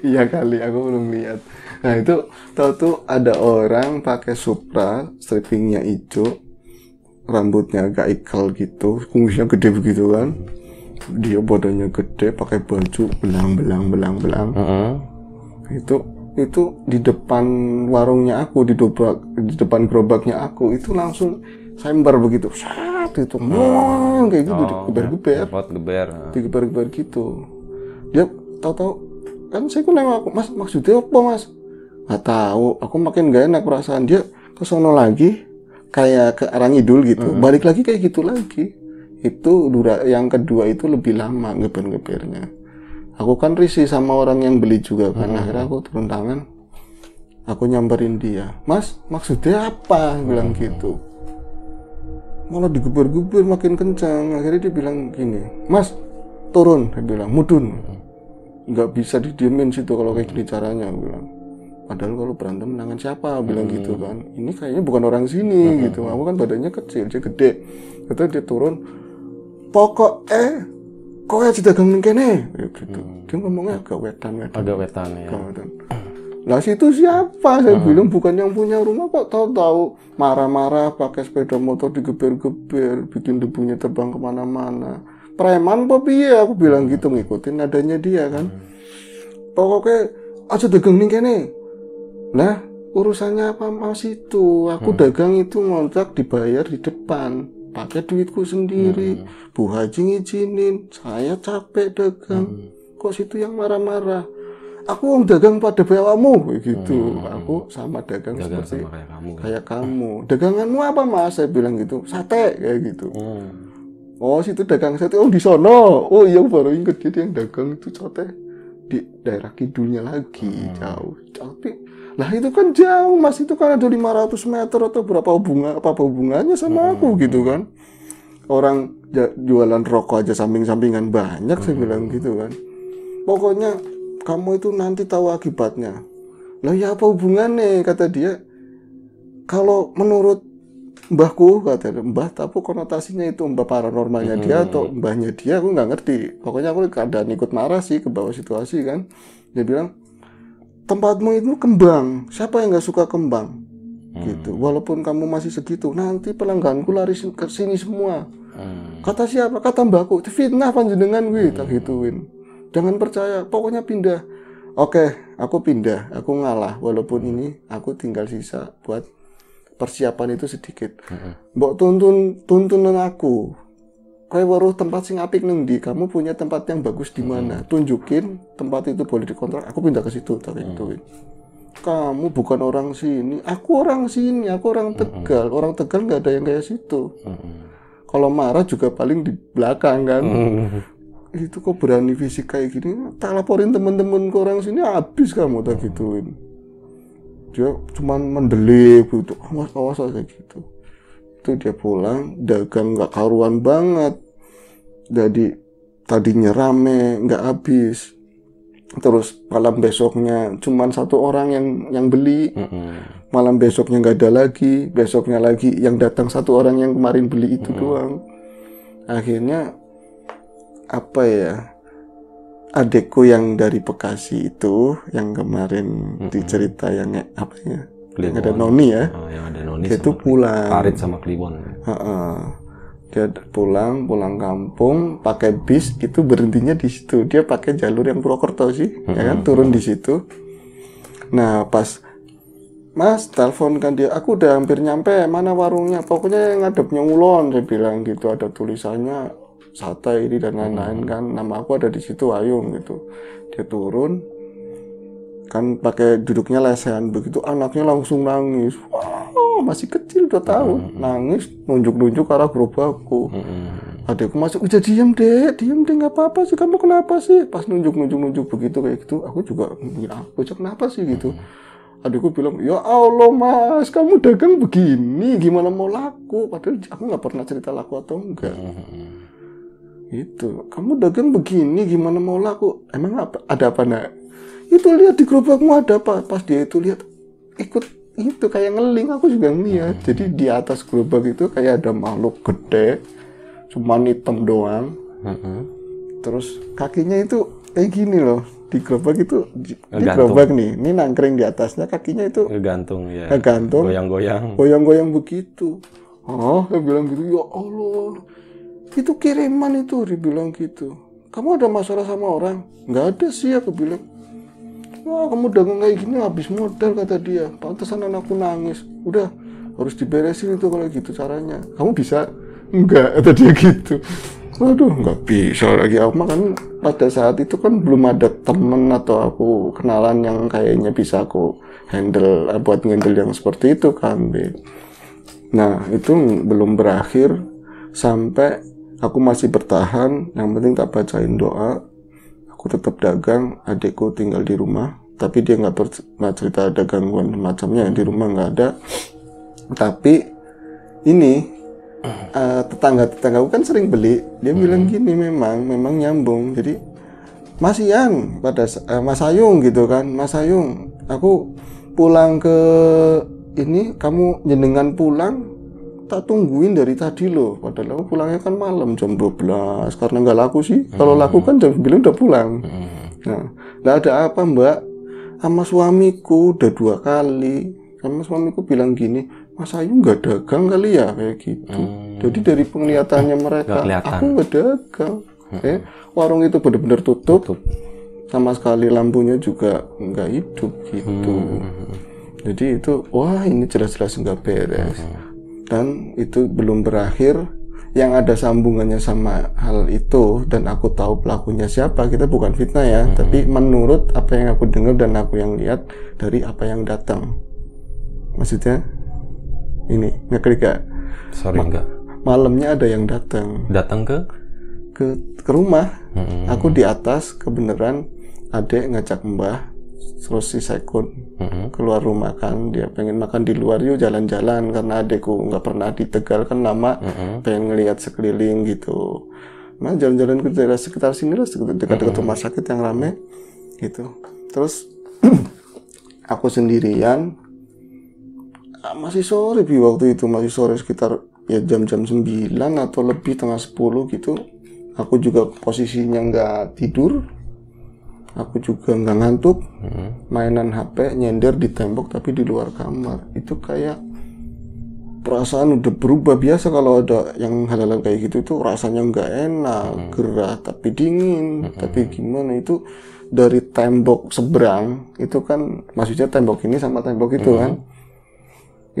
Iya kali, aku belum lihat. Nah itu tahu-tahu ada orang pakai Supra, strippingnya hijau, rambutnya agak ikal gitu, kumisnya gede begitu kan. Dia badannya gede, pakai baju belang. Itu di depan warungnya aku, di depan gerobaknya aku, itu langsung sembar begitu. Sat itu, kayak gitu, digeber-geber gitu. Dia tahu-tahu kan saya nengok aku, Mas maksudnya apa Mas? Nggak tahu, aku makin gak enak perasaan. Dia ke sono lagi, kayak ke arah ngidul gitu, balik lagi kayak gitu lagi. Itu yang kedua itu lebih lama ngeber-ngebernya. Aku kan risih sama orang yang beli juga kan. Akhirnya aku turun tangan, aku nyamperin dia, Mas maksudnya apa? Bilang gitu. Malah digeber-geber makin kencang. Akhirnya dia bilang gini, Mas turun, dia bilang mudun. Nggak bisa didiemin situ kalau kayak gini caranya, bilang. Padahal kalau berantem dengan siapa, bilang gitu kan. Ini kayaknya bukan orang sini gitu. Aku kan badannya kecil, dia gede. Kata dia turun, pokok kok aja dagang ning kene gitu. Dia ngomongnya agak wetan. Agak wetan ya. Lah situ siapa? Saya bilang bukan yang punya rumah, kok tahu-tahu marah-marah pakai sepeda motor digeber-geber, bikin debunya terbang kemana-mana. Preman apa piye? Aku bilang gitu, ngikutin nadanya dia kan. Pokoknya aja dagang ning kene. Nah, urusannya apa Mas itu? Aku dagang itu ngontrak dibayar di depan, pakai duitku sendiri. Bu Haji ngizinin, saya capek dagang. Kok situ yang marah-marah? Aku yang dagang pada bawamu gitu. Aku sama dagang seperti sama kayak kamu. Kayak kamu. Daganganmu apa Mas? Saya bilang gitu. Sate kayak gitu. Oh, situ dagang sate. Oh, di sono. Oh, iya baru inget dia yang dagang itu sate di daerah kidulnya lagi, jauh. Tapi lah itu kan jauh Mas, itu kan ada 500 meter atau berapa hubungannya sama aku gitu kan. Orang jualan rokok aja samping-sampingan banyak, saya bilang gitu kan. Pokoknya kamu itu nanti tahu akibatnya. Lah ya apa hubungannya, kata dia. Kalau menurut mbahku, kata dia, mbah tapi konotasinya itu mbah paranormalnya dia atau mbahnya dia, aku nggak ngerti. Pokoknya aku keadaan ikut marah sih ke bawah situasi kan. Dia bilang, tempatmu itu kembang, siapa yang nggak suka kembang gitu. Walaupun kamu masih segitu, nanti pelangganku lari ke sini semua. Kata siapa? Kata mbakku. Fitnah panjenengan gue, tak gituin. Jangan percaya, pokoknya pindah. Oke, aku pindah, aku ngalah. Walaupun ini aku tinggal sisa buat persiapan itu sedikit. Mbok tuntunan aku kowe weruh tempat sing apik nang ndi, kamu punya tempat yang bagus di mana, tunjukin tempat itu boleh dikontrak, aku pindah ke situ, tak gituin. Kamu bukan orang sini, aku orang sini, aku orang Tegal. Orang Tegal nggak ada yang kayak situ. Kalau marah juga paling di belakang kan. Itu kok berani fisik kayak gini, tak laporin temen-temen ke orang sini, habis kamu, tak gituin. Dia cuman mendelik gitu, awas aja gitu. Itu dia pulang, dagang nggak karuan banget. Jadi tadinya rame, nggak habis. Terus malam besoknya cuman 1 orang yang beli. Malam besoknya nggak ada lagi. Besoknya lagi yang datang 1 orang yang kemarin beli itu doang. Akhirnya apa ya? Adekku yang dari Bekasi itu, yang kemarin dicerita yang apa ya? Yang ada Noni ya. Yang ada Noni. Dia itu pulang. Parit sama Kliwon. Dia pulang kampung pakai bis, itu berhentinya di situ. Dia pakai jalur yang Purwokerto sih, ya kan, turun di situ. Nah, pas Mas teleponkan dia, aku udah hampir nyampe, mana warungnya? Pokoknya yang ngadepnya Ulon, saya bilang gitu, ada tulisannya sate ini dan lain-lain kan, nama aku ada di situ, Ayung gitu. Dia turun, kan pakai duduknya lesehan, begitu anaknya langsung nangis. Wow, masih kecil 2 tahun, nangis, nunjuk-nunjuk ke arah gerobakku. Adekku masuk, udah diam deh, nggak apa-apa sih, kamu kenapa sih? Pas nunjuk begitu kayak gitu, aku juga mikir, bocah kenapa sih gitu. Adekku bilang, ya Allah Mas, kamu dagang begini, gimana mau laku? Padahal aku nggak pernah cerita laku atau enggak. Itu, kamu dagang begini, gimana mau laku? Emang ada apa nak? Itu lihat di gerobakmu ada apa? Pas dia itu lihat, ikut itu kayak ngeling, aku juga ngeliat. Jadi di atas gerobak itu kayak ada makhluk gede, cuma hitam doang. Terus kakinya itu kayak gini loh, di gerobak itu, di gerobak nih, ini nangkring di atasnya, kakinya itu ngegantung ya. Ngegantung, goyang-goyang begitu. Dia bilang gitu, ya Allah, itu kiriman itu, dia bilang gitu. Kamu ada masalah sama orang? Nggak ada sih, aku bilang. Wah, kamu dagang kayak gini habis modal, kata dia. Pantesan anakku nangis. Udah, harus diberesin itu kalau gitu caranya. Kamu bisa? Enggak, kata dia gitu. Waduh, nggak bisa lagi. Aku kan pada saat itu kan belum ada temen atau aku kenalan yang kayaknya bisa aku handle, buat handle yang seperti itu kan. Nah, itu belum berakhir sampai aku masih bertahan. Yang penting tak bacain doa. Aku tetap dagang, adikku tinggal di rumah, tapi dia nggak cerita ada gangguan macamnya, di rumah nggak ada. Tapi ini tetangga-tetanggaku kan sering beli, dia bilang gini, memang nyambung. Jadi Mas Ian, Mas Ayung gitu kan, Mas Ayung, aku pulang ke ini, kamu jenengan pulang, tak tungguin dari tadi loh, padahal aku pulangnya kan malam jam 12, karena nggak laku sih. Kalau laku kan jam 9 udah pulang. Nah, nggak ada apa Mbak, sama suamiku udah 2 kali, sama suamiku bilang gini, Mas Ayu nggak dagang kali ya, kayak gitu. Jadi dari penglihatannya mereka, aku nggak dagang. Warung itu benar-benar tutup, sama sekali lampunya juga nggak hidup gitu. Jadi itu, wah ini jelas-jelas nggak beres. Dan itu belum berakhir, yang ada sambungannya sama hal itu, dan aku tahu pelakunya siapa. Kita bukan fitnah ya, tapi menurut apa yang aku dengar dan aku yang lihat dari apa yang datang. Maksudnya ini ngeklik gak? Sorry enggak. Malamnya ada yang datang ke rumah. Aku di atas, kebenaran adek ngajak mbah, terus si Sekun keluar rumah kan, dia pengen makan di luar, yuk jalan-jalan, karena adekku nggak pernah di Tegal kan lama, pengen ngelihat sekeliling gitu. Nah jalan-jalan ke daerah sekitar sini lah, dekat-dekat rumah sakit yang rame gitu. Terus aku sendirian, masih sore waktu itu, masih sore sekitar ya jam-jam 9 atau lebih, tengah 10 gitu. Aku juga posisinya nggak tidur, aku juga nggak ngantuk, mainan HP, nyender di tembok tapi di luar kamar. Itu kayak perasaan udah berubah. Biasa kalau ada yang hal-hal kayak gitu itu rasanya nggak enak, gerah tapi dingin. Tapi gimana itu, dari tembok seberang itu kan, maksudnya tembok ini sama tembok itu kan,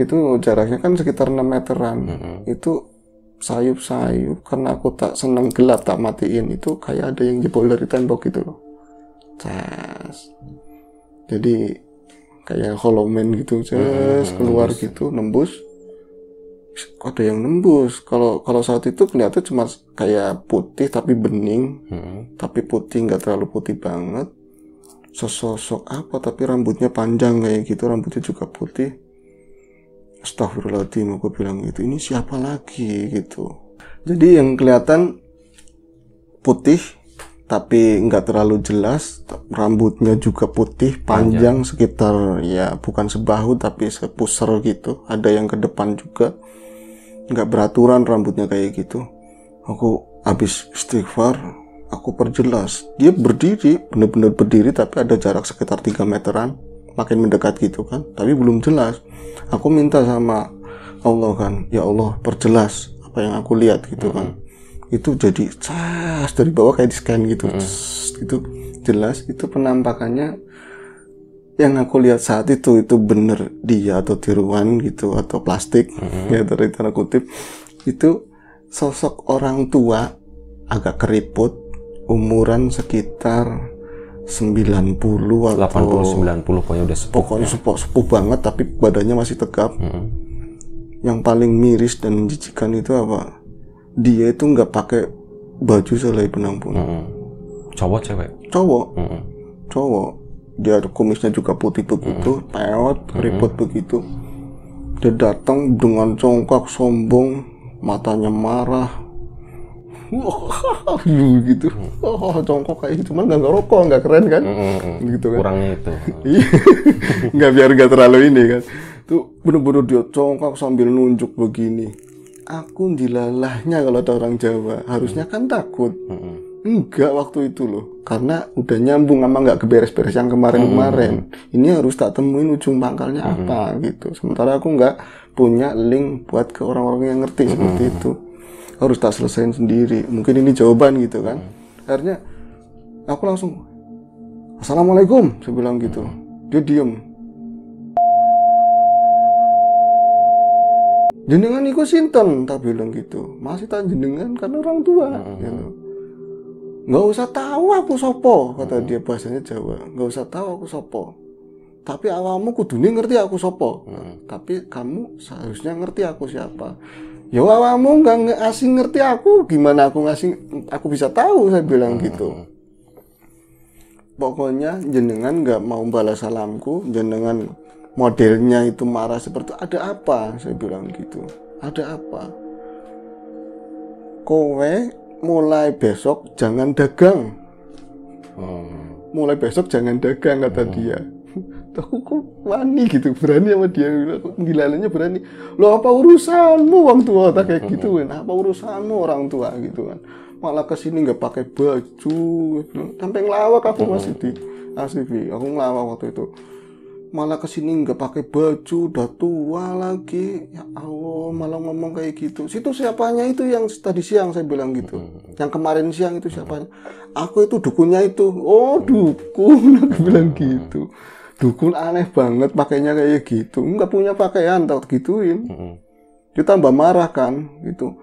itu jaraknya kan sekitar 6 meteran. Itu sayup-sayup karena aku tak seneng gelap, tak matiin, itu kayak ada yang jebol dari tembok gitu loh. Cas. Jadi kayak Hollow Man gitu, keluar nembus. Gitu, nembus. Ada yang nembus. Kalau saat itu kelihatan cuma kayak putih tapi bening, tapi putih, nggak terlalu putih banget. Sesosok apa tapi rambutnya panjang kayak gitu, rambutnya juga putih. Astagfirullahaladzim, aku bilang gitu, ini siapa lagi gitu. Jadi yang kelihatan putih tapi nggak terlalu jelas, rambutnya juga putih, panjang sekitar ya bukan sebahu tapi sepuser gitu. Ada yang ke depan juga, nggak beraturan rambutnya kayak gitu. Aku habis istighfar, aku perjelas, dia berdiri, benar-benar berdiri tapi ada jarak sekitar 3 meteran, makin mendekat gitu kan, tapi belum jelas. Aku minta sama Allah kan, ya Allah perjelas apa yang aku lihat gitu kan. Itu jadi cas dari bawah kayak di scan gitu, itu jelas, itu penampakannya yang aku lihat saat itu bener dia atau tiruan gitu atau plastik, ya dari tanda kutip. Itu sosok orang tua agak keriput, umuran sekitar 90 atau 80-90, pokoknya udah sepuh. Pokoknya sepuh banget tapi badannya masih tegap. Yang paling miris dan menjijikan itu apa? Dia itu nggak pakai baju selai benang pun. Cowok cewek? Cowok. Cowok. Dia kumisnya juga putih begitu, peot, keriput begitu. Dia datang dengan congkak, sombong, matanya marah. Gitu, congkok kayak gitu, cuman nggak ngerokok, nggak keren kan, gitu kan. Kurangnya itu. Nggak, biar nggak terlalu ini kan. Tuh bener-bener dia congkak sambil nunjuk begini. Aku dilalahnya kalau ada orang Jawa, harusnya kan takut. Enggak waktu itu loh, karena udah nyambung sama nggak keberes-beres yang kemarin-kemarin. Ini harus tak temuin ujung pangkalnya apa gitu. Sementara aku nggak punya link buat ke orang-orang yang ngerti seperti itu. Harus tak selesain sendiri. Mungkin ini jawaban gitu kan. Akhirnya aku langsung Assalamualaikum, saya bilang gitu. Dia diem. Jenengan iku sinten, tak bilang gitu. Masih tak jenengan kan orang tua. Gitu. Nggak usah tahu aku sopo, kata dia, bahasanya Jawa. Nggak usah tahu aku sopo. Tapi awakmu kudune ngerti aku sopo. Tapi kamu seharusnya ngerti aku siapa. Ya awakmu nggak asing ngerti aku, gimana aku bisa tahu, saya bilang gitu. Pokoknya jenengan nggak mau balas salamku, jenengan modelnya itu marah seperti itu. Ada apa, saya bilang gitu. Ada apa? Kowe mulai besok jangan dagang. Mulai besok jangan dagang, kata dia. Aku kok wani gitu, berani sama dia, gilanya berani. Lo apa urusanmu orang tua, tak kayak gitu kan? Apa urusanmu orang tua gitu kan? Malah kesini nggak pakai baju, sampai ngelawak aku masih di ACV. Aku ngelawak waktu itu. Malah kesini nggak pakai baju, udah tua lagi. Ya Allah, malah ngomong kayak gitu. Situ siapanya itu yang tadi siang, saya bilang gitu. Yang kemarin siang itu siapanya? Aku itu dukunnya itu. Oh dukun, aku bilang gitu. Dukun aneh banget pakainya kayak gitu, nggak punya pakaian, tak gituin. Dia tambah marah kan gitu.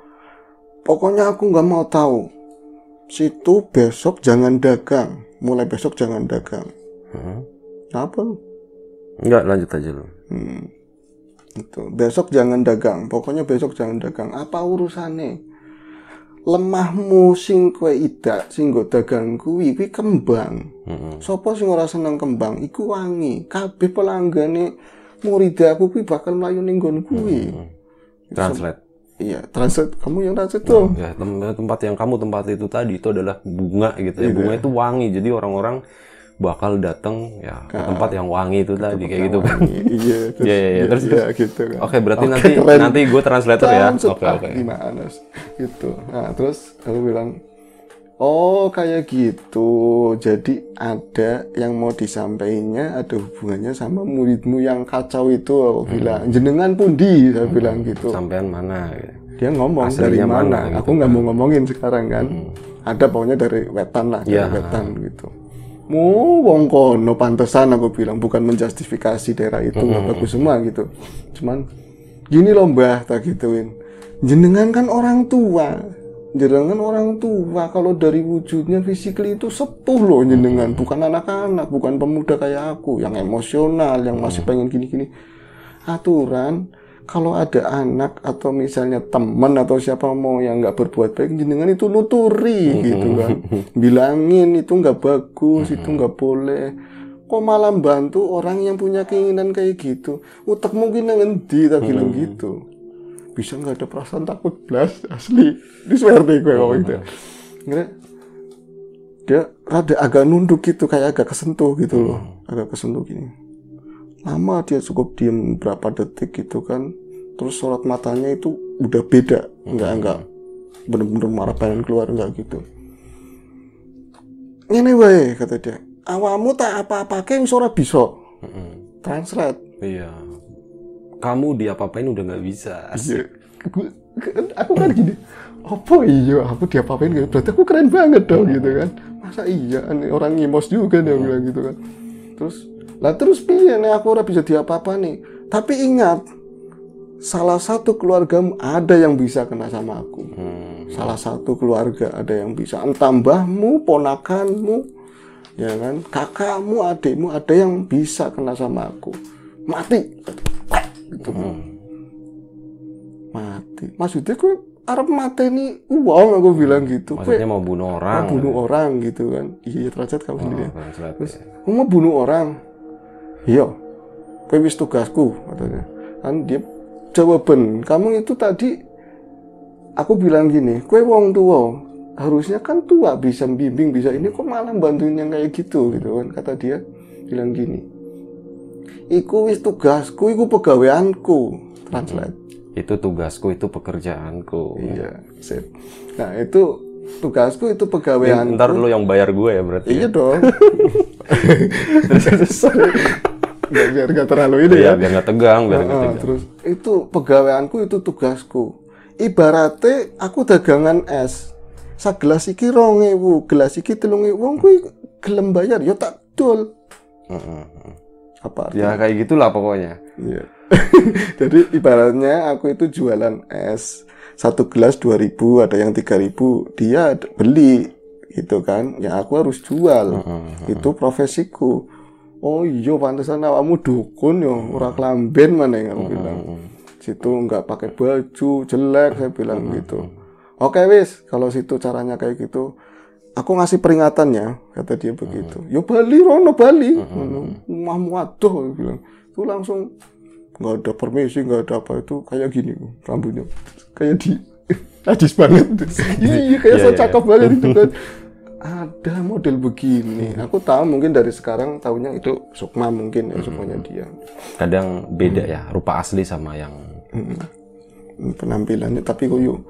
Pokoknya aku nggak mau tahu. Situ besok jangan dagang, mulai besok jangan dagang. Apa lu? Enggak, lanjut aja lu. Itu besok jangan dagang, pokoknya besok jangan dagang. Apa urusannya? Lemahmu sing kowe idak sing nggo dagang kuwi kembang. Sopo sing ora seneng kembang iku wangi. Kabeh pelanggane murid aku kuwi bakal mlayu ning nggon kuwi. Translate. Iya, translate. Kamu yang translate tuh. Ya, tempat yang kamu tempat itu tadi itu adalah bunga gitu ya. Bunga itu wangi. Jadi orang-orang bakal datang ya ke tempat yang wangi itu tadi kayak gitu kan. Iya, terus ya, gitu kan. Oke, berarti nanti gue translator ya. Oke. Gimana gitu. Nah, terus aku bilang, "Oh, kayak gitu. Jadi ada yang mau disampaikannya, ada hubungannya sama muridmu yang kacau itu." Aku bilang, "Jenengan pundi?" Saya bilang gitu. Sampean mana gitu. Dia ngomong dari mana? Gitu, aku nggak mau ngomongin sekarang kan. Ada pokoknya dari Wetan lah, dari Wetan gitu. Wong kono pantesan, aku bilang, bukan menjustifikasi daerah itu nggak bagus semua gitu. Cuman gini loh Mbah, tak gituin. jenengan kan orang tua. Jenengan orang tua, kalau dari wujudnya physically itu sepuh loh jenengan, bukan anak-anak, bukan pemuda kayak aku yang emosional, yang masih pengen gini-gini. Aturan kalau ada anak atau misalnya teman atau siapa mau yang nggak berbuat baik, jenengan itu nuturi gitu kan, bilangin itu nggak bagus, itu nggak boleh. Kok malah bantu orang yang punya keinginan kayak gitu? Utek mungkin ngendi tak bilang gitu. Bisa nggak ada perasaan takut blas asli. Ini swear deh gue ngomong gitu. Dia rada agak nunduk gitu, kayak agak kesentuh gitu loh, agak kesentuh gini. Lama dia cukup diem berapa detik gitu kan, terus sorot matanya itu udah beda, enggak bener-bener marah pengen keluar, enggak gitu. Ini wae kata dia, awamu tak apa-apa wis ora bisa. Translate. Iya. Kamu diapa-apain udah nggak bisa. Iya. Aku kan gini, apa iya aku diapa-apain, berarti aku keren banget dong gitu kan. Masa iya orang ngimos juga dia bilang gitu kan. Terus piye nih aku ora bisa diapa-apa nih. Tapi ingat, salah satu keluargamu ada yang bisa kena sama aku. Salah satu keluarga ada yang bisa, entah mbahmu, ponakanmu, ya kan, kakakmu, adikmu ada yang bisa kena sama aku. Mati. Gitu. Mati. Maksudnya gue arep mateni uang, aku bilang gitu. Maksudnya mau bunuh orang. Mau bunuh orang gitu kan. Iya, translate kamu sendiri. Terus, mau bunuh orang. Iya, kowe wis tugasku katanya. Kan dia jawaban, kamu itu tadi aku bilang gini, kowe wong tua, harusnya kan tua bisa bimbing, bisa ini, kok malah bantuin yang kayak gitu kan. Kata dia bilang gini, iku wis tugasku, iku pegawaianku. Translate. Itu tugasku, itu pekerjaanku. Iya, sip. Nah, itu tugasku, itu pegawaianku. Ntar lu yang bayar gue ya berarti. Iya ya? dong. Biar gak terlalu ini ya. Biar gak tegang, biar gak tegang. Terus itu pegawaianku, itu tugasku. Ibaratnya aku dagangan es. Sagelas iki 2.000, gelas iki 3.000. Wong kuwi gelem bayar ya tak dol. Apa artinya? Ya kayak gitulah pokoknya. Iya. Jadi ibaratnya aku itu jualan es. 1 gelas 2.000, ada yang 3.000, dia beli gitu kan. Ya aku harus jual. Itu profesiku. Oh iya, pantesan awakmu dukun ya, ora klamben maneh aku bilang. Situ enggak pakai baju, jelek saya bilang gitu. Oke wis, kalau situ caranya kayak gitu, aku ngasih peringatan ya, kata dia begitu. Yo Bali rono Bali. Omahmu adoh aku bilang. Itu langsung enggak ada permisi, enggak ada apa, itu kayak gini rambutnya. Kayak di najis banget. Iya, kayak so cakep banget itu kan. Ada model begini. Aku tahu mungkin dari sekarang tahunya itu Sukma mungkin ya, Sukmanya dia. Kadang beda ya, rupa asli sama yang penampilannya, tapi kok yuk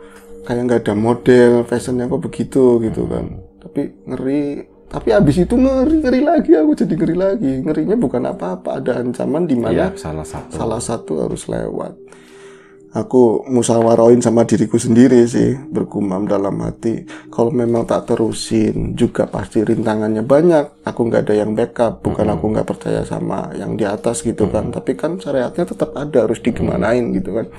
kayak nggak ada model, fashionnya kok begitu gitu kan. Tapi ngeri. Tapi abis itu ngeri lagi, aku jadi ngeri lagi. Ngerinya bukan apa-apa, ada ancaman di mana salah satu harus lewat. Aku musyawaroin sama diriku sendiri sih, bergumam dalam hati, kalau memang tak terusin juga pasti rintangannya banyak. Aku nggak ada yang backup, bukan aku nggak percaya sama yang di atas gitu kan, tapi kan syariatnya tetap ada, harus digimanain gitu kan.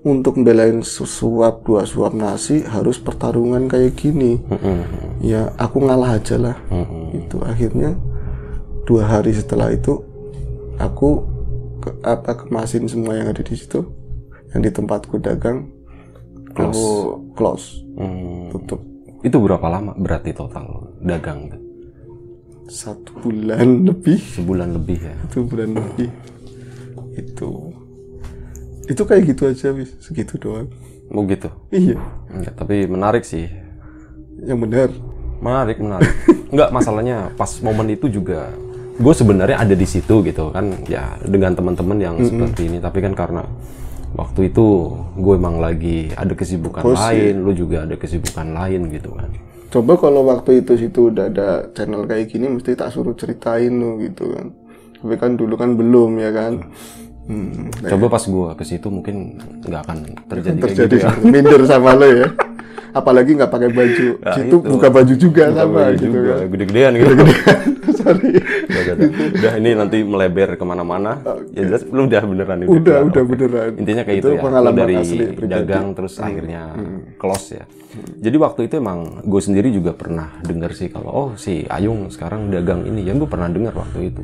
Untuk membelain sesuap 2 suap nasi harus pertarungan kayak gini. Ya aku ngalah aja lah. Itu akhirnya 2 hari setelah itu aku kemasin semua yang ada di situ. Yang di tempatku dagang, close. Tutup. Itu berapa lama berarti total dagang? 1 bulan lebih. Sebulan lebih ya? 1 bulan lebih. Itu kayak gitu aja, wis. Segitu doang. Oh gitu? Iya. Enggak, tapi menarik sih. Yang benar. Menarik. Enggak, masalahnya pas momen itu juga gue sebenarnya ada di situ gitu kan, ya dengan teman-teman yang seperti ini, tapi kan karena waktu itu gue emang lagi ada kesibukan lain, lu juga ada kesibukan lain gitu kan. Coba kalau waktu itu situ udah ada channel kayak gini, mesti tak suruh ceritain lu gitu kan. Tapi kan dulu kan belum ya kan. Coba pas gue ke situ mungkin nggak akan terjadi kayak gitu ya. Minder sama lo ya. Apalagi nggak pakai baju. Situ buka baju juga sama gitu kan. Gede-gedean gitu. sorry. Udah ini nanti melebar kemana-mana. Ya jelas lu udah beneran ini. Udah beneran. Intinya kayak itu itu ya. Lu pengalaman dari asli pribadi. dagang terus akhirnya close ya. Jadi waktu itu emang gue sendiri juga pernah dengar sih kalau oh si Ayung sekarang dagang ini. Ya gue pernah dengar waktu itu.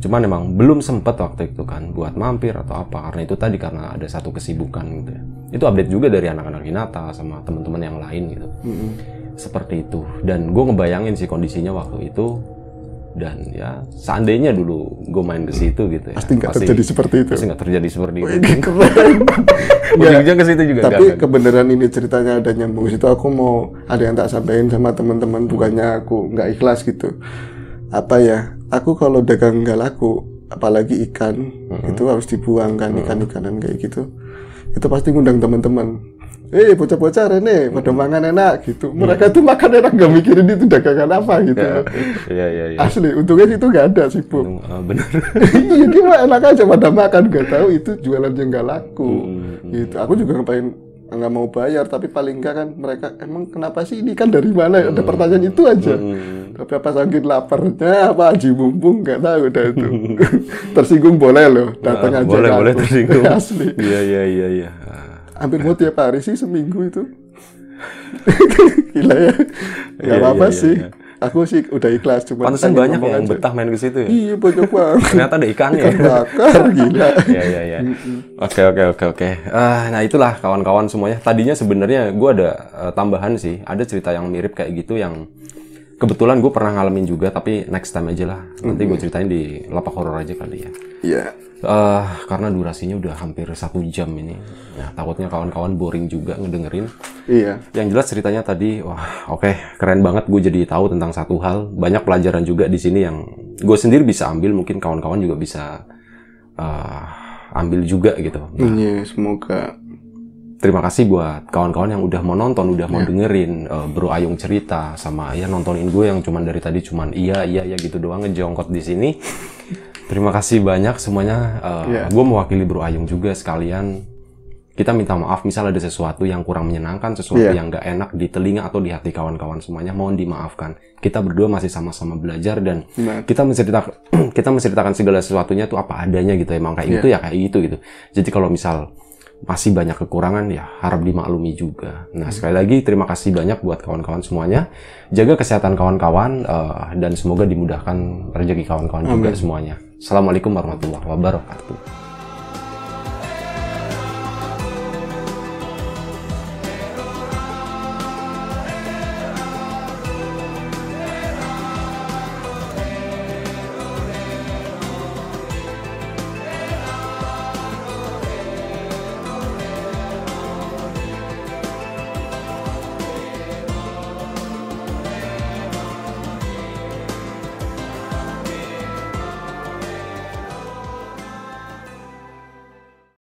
Cuman emang belum sempet waktu itu kan buat mampir atau apa, karena itu tadi karena ada satu kesibukan gitu ya. Itu update juga dari anak-anak Hinata sama teman-teman yang lain gitu. Seperti itu. Dan gue ngebayangin sih kondisinya waktu itu. Dan ya seandainya dulu gue main ke situ gitu ya. Pasti nggak terjadi seperti itu. Pasti nggak terjadi seperti itu. Keren. Ujung-ujung ke situ juga. Tapi kebenaran ini ceritanya ada nyambung situ. Aku mau ada yang tak sampaikan sama teman-teman, bukannya aku nggak ikhlas gitu. Apa ya? Aku kalau dagang nggak laku, apalagi ikan, itu harus dibuang kan, ikan-ikanan kayak gitu. Itu pasti ngundang teman-teman. Bocah-bocah Rene, pada makan enak gitu. Mereka tuh makan enak, nggak mikirin itu dagangan apa gitu. Iya. Asli, untungnya itu nggak ada sih, Bu. Bener. Iya, dia mah enak aja pada makan, nggak tahu itu jualannya nggak laku. Gitu. Aku juga ngapain nggak mau bayar, tapi paling enggak kan mereka emang kenapa sih ini kan dari mana? Ada pertanyaan itu aja. Tapi apa saking laparnya, apa aji mumpung nggak tahu dah itu. Tersinggung boleh loh, datang aja. Boleh tersinggung. Asli. Iya. Hampir mau tiap hari sih seminggu itu. Gila ya. Gak apa-apa sih. Aku sih udah ikhlas, cuma pantesan banyak yang betah main ke situ ya. Iya, banyak banget. Ternyata ada ikannya. Ikan bakar, gila. Iya. Oke. Nah itulah kawan-kawan semuanya. Tadinya sebenarnya gue ada tambahan sih. Ada cerita yang mirip kayak gitu yang kebetulan gue pernah ngalamin juga, tapi next time aja lah. Nanti gue ceritain di Lapak Horor aja kali ya. Iya. Karena durasinya udah hampir 1 jam ini. Nah, takutnya kawan-kawan boring juga ngedengerin. Iya. Yang jelas ceritanya tadi, wah oke, keren banget. Gue jadi tahu tentang satu hal. Banyak pelajaran juga di sini yang gue sendiri bisa ambil. Mungkin kawan-kawan juga bisa ambil juga gitu. Nah, Iya, semoga. terima kasih buat kawan-kawan yang udah mau nonton, udah mau dengerin Bro Ayung cerita sama ya nontonin gue yang cuman dari tadi cuman iya gitu doang ngejongkot di sini. Terima kasih banyak semuanya. Gue mewakili Bro Ayung juga sekalian. Kita minta maaf misal ada sesuatu yang kurang menyenangkan, sesuatu yang nggak enak di telinga atau di hati kawan-kawan semuanya. Mohon dimaafkan. Kita berdua masih sama-sama belajar dan kita menceritakan segala sesuatunya tuh apa adanya gitu. Emang kayak gitu ya kayak gitu. Jadi kalau misal masih banyak kekurangan ya harap dimaklumi juga. Nah sekali lagi terima kasih banyak buat kawan-kawan semuanya. Jaga kesehatan kawan-kawan dan semoga dimudahkan rezeki kawan-kawan juga semuanya. Assalamualaikum warahmatullahi wabarakatuh.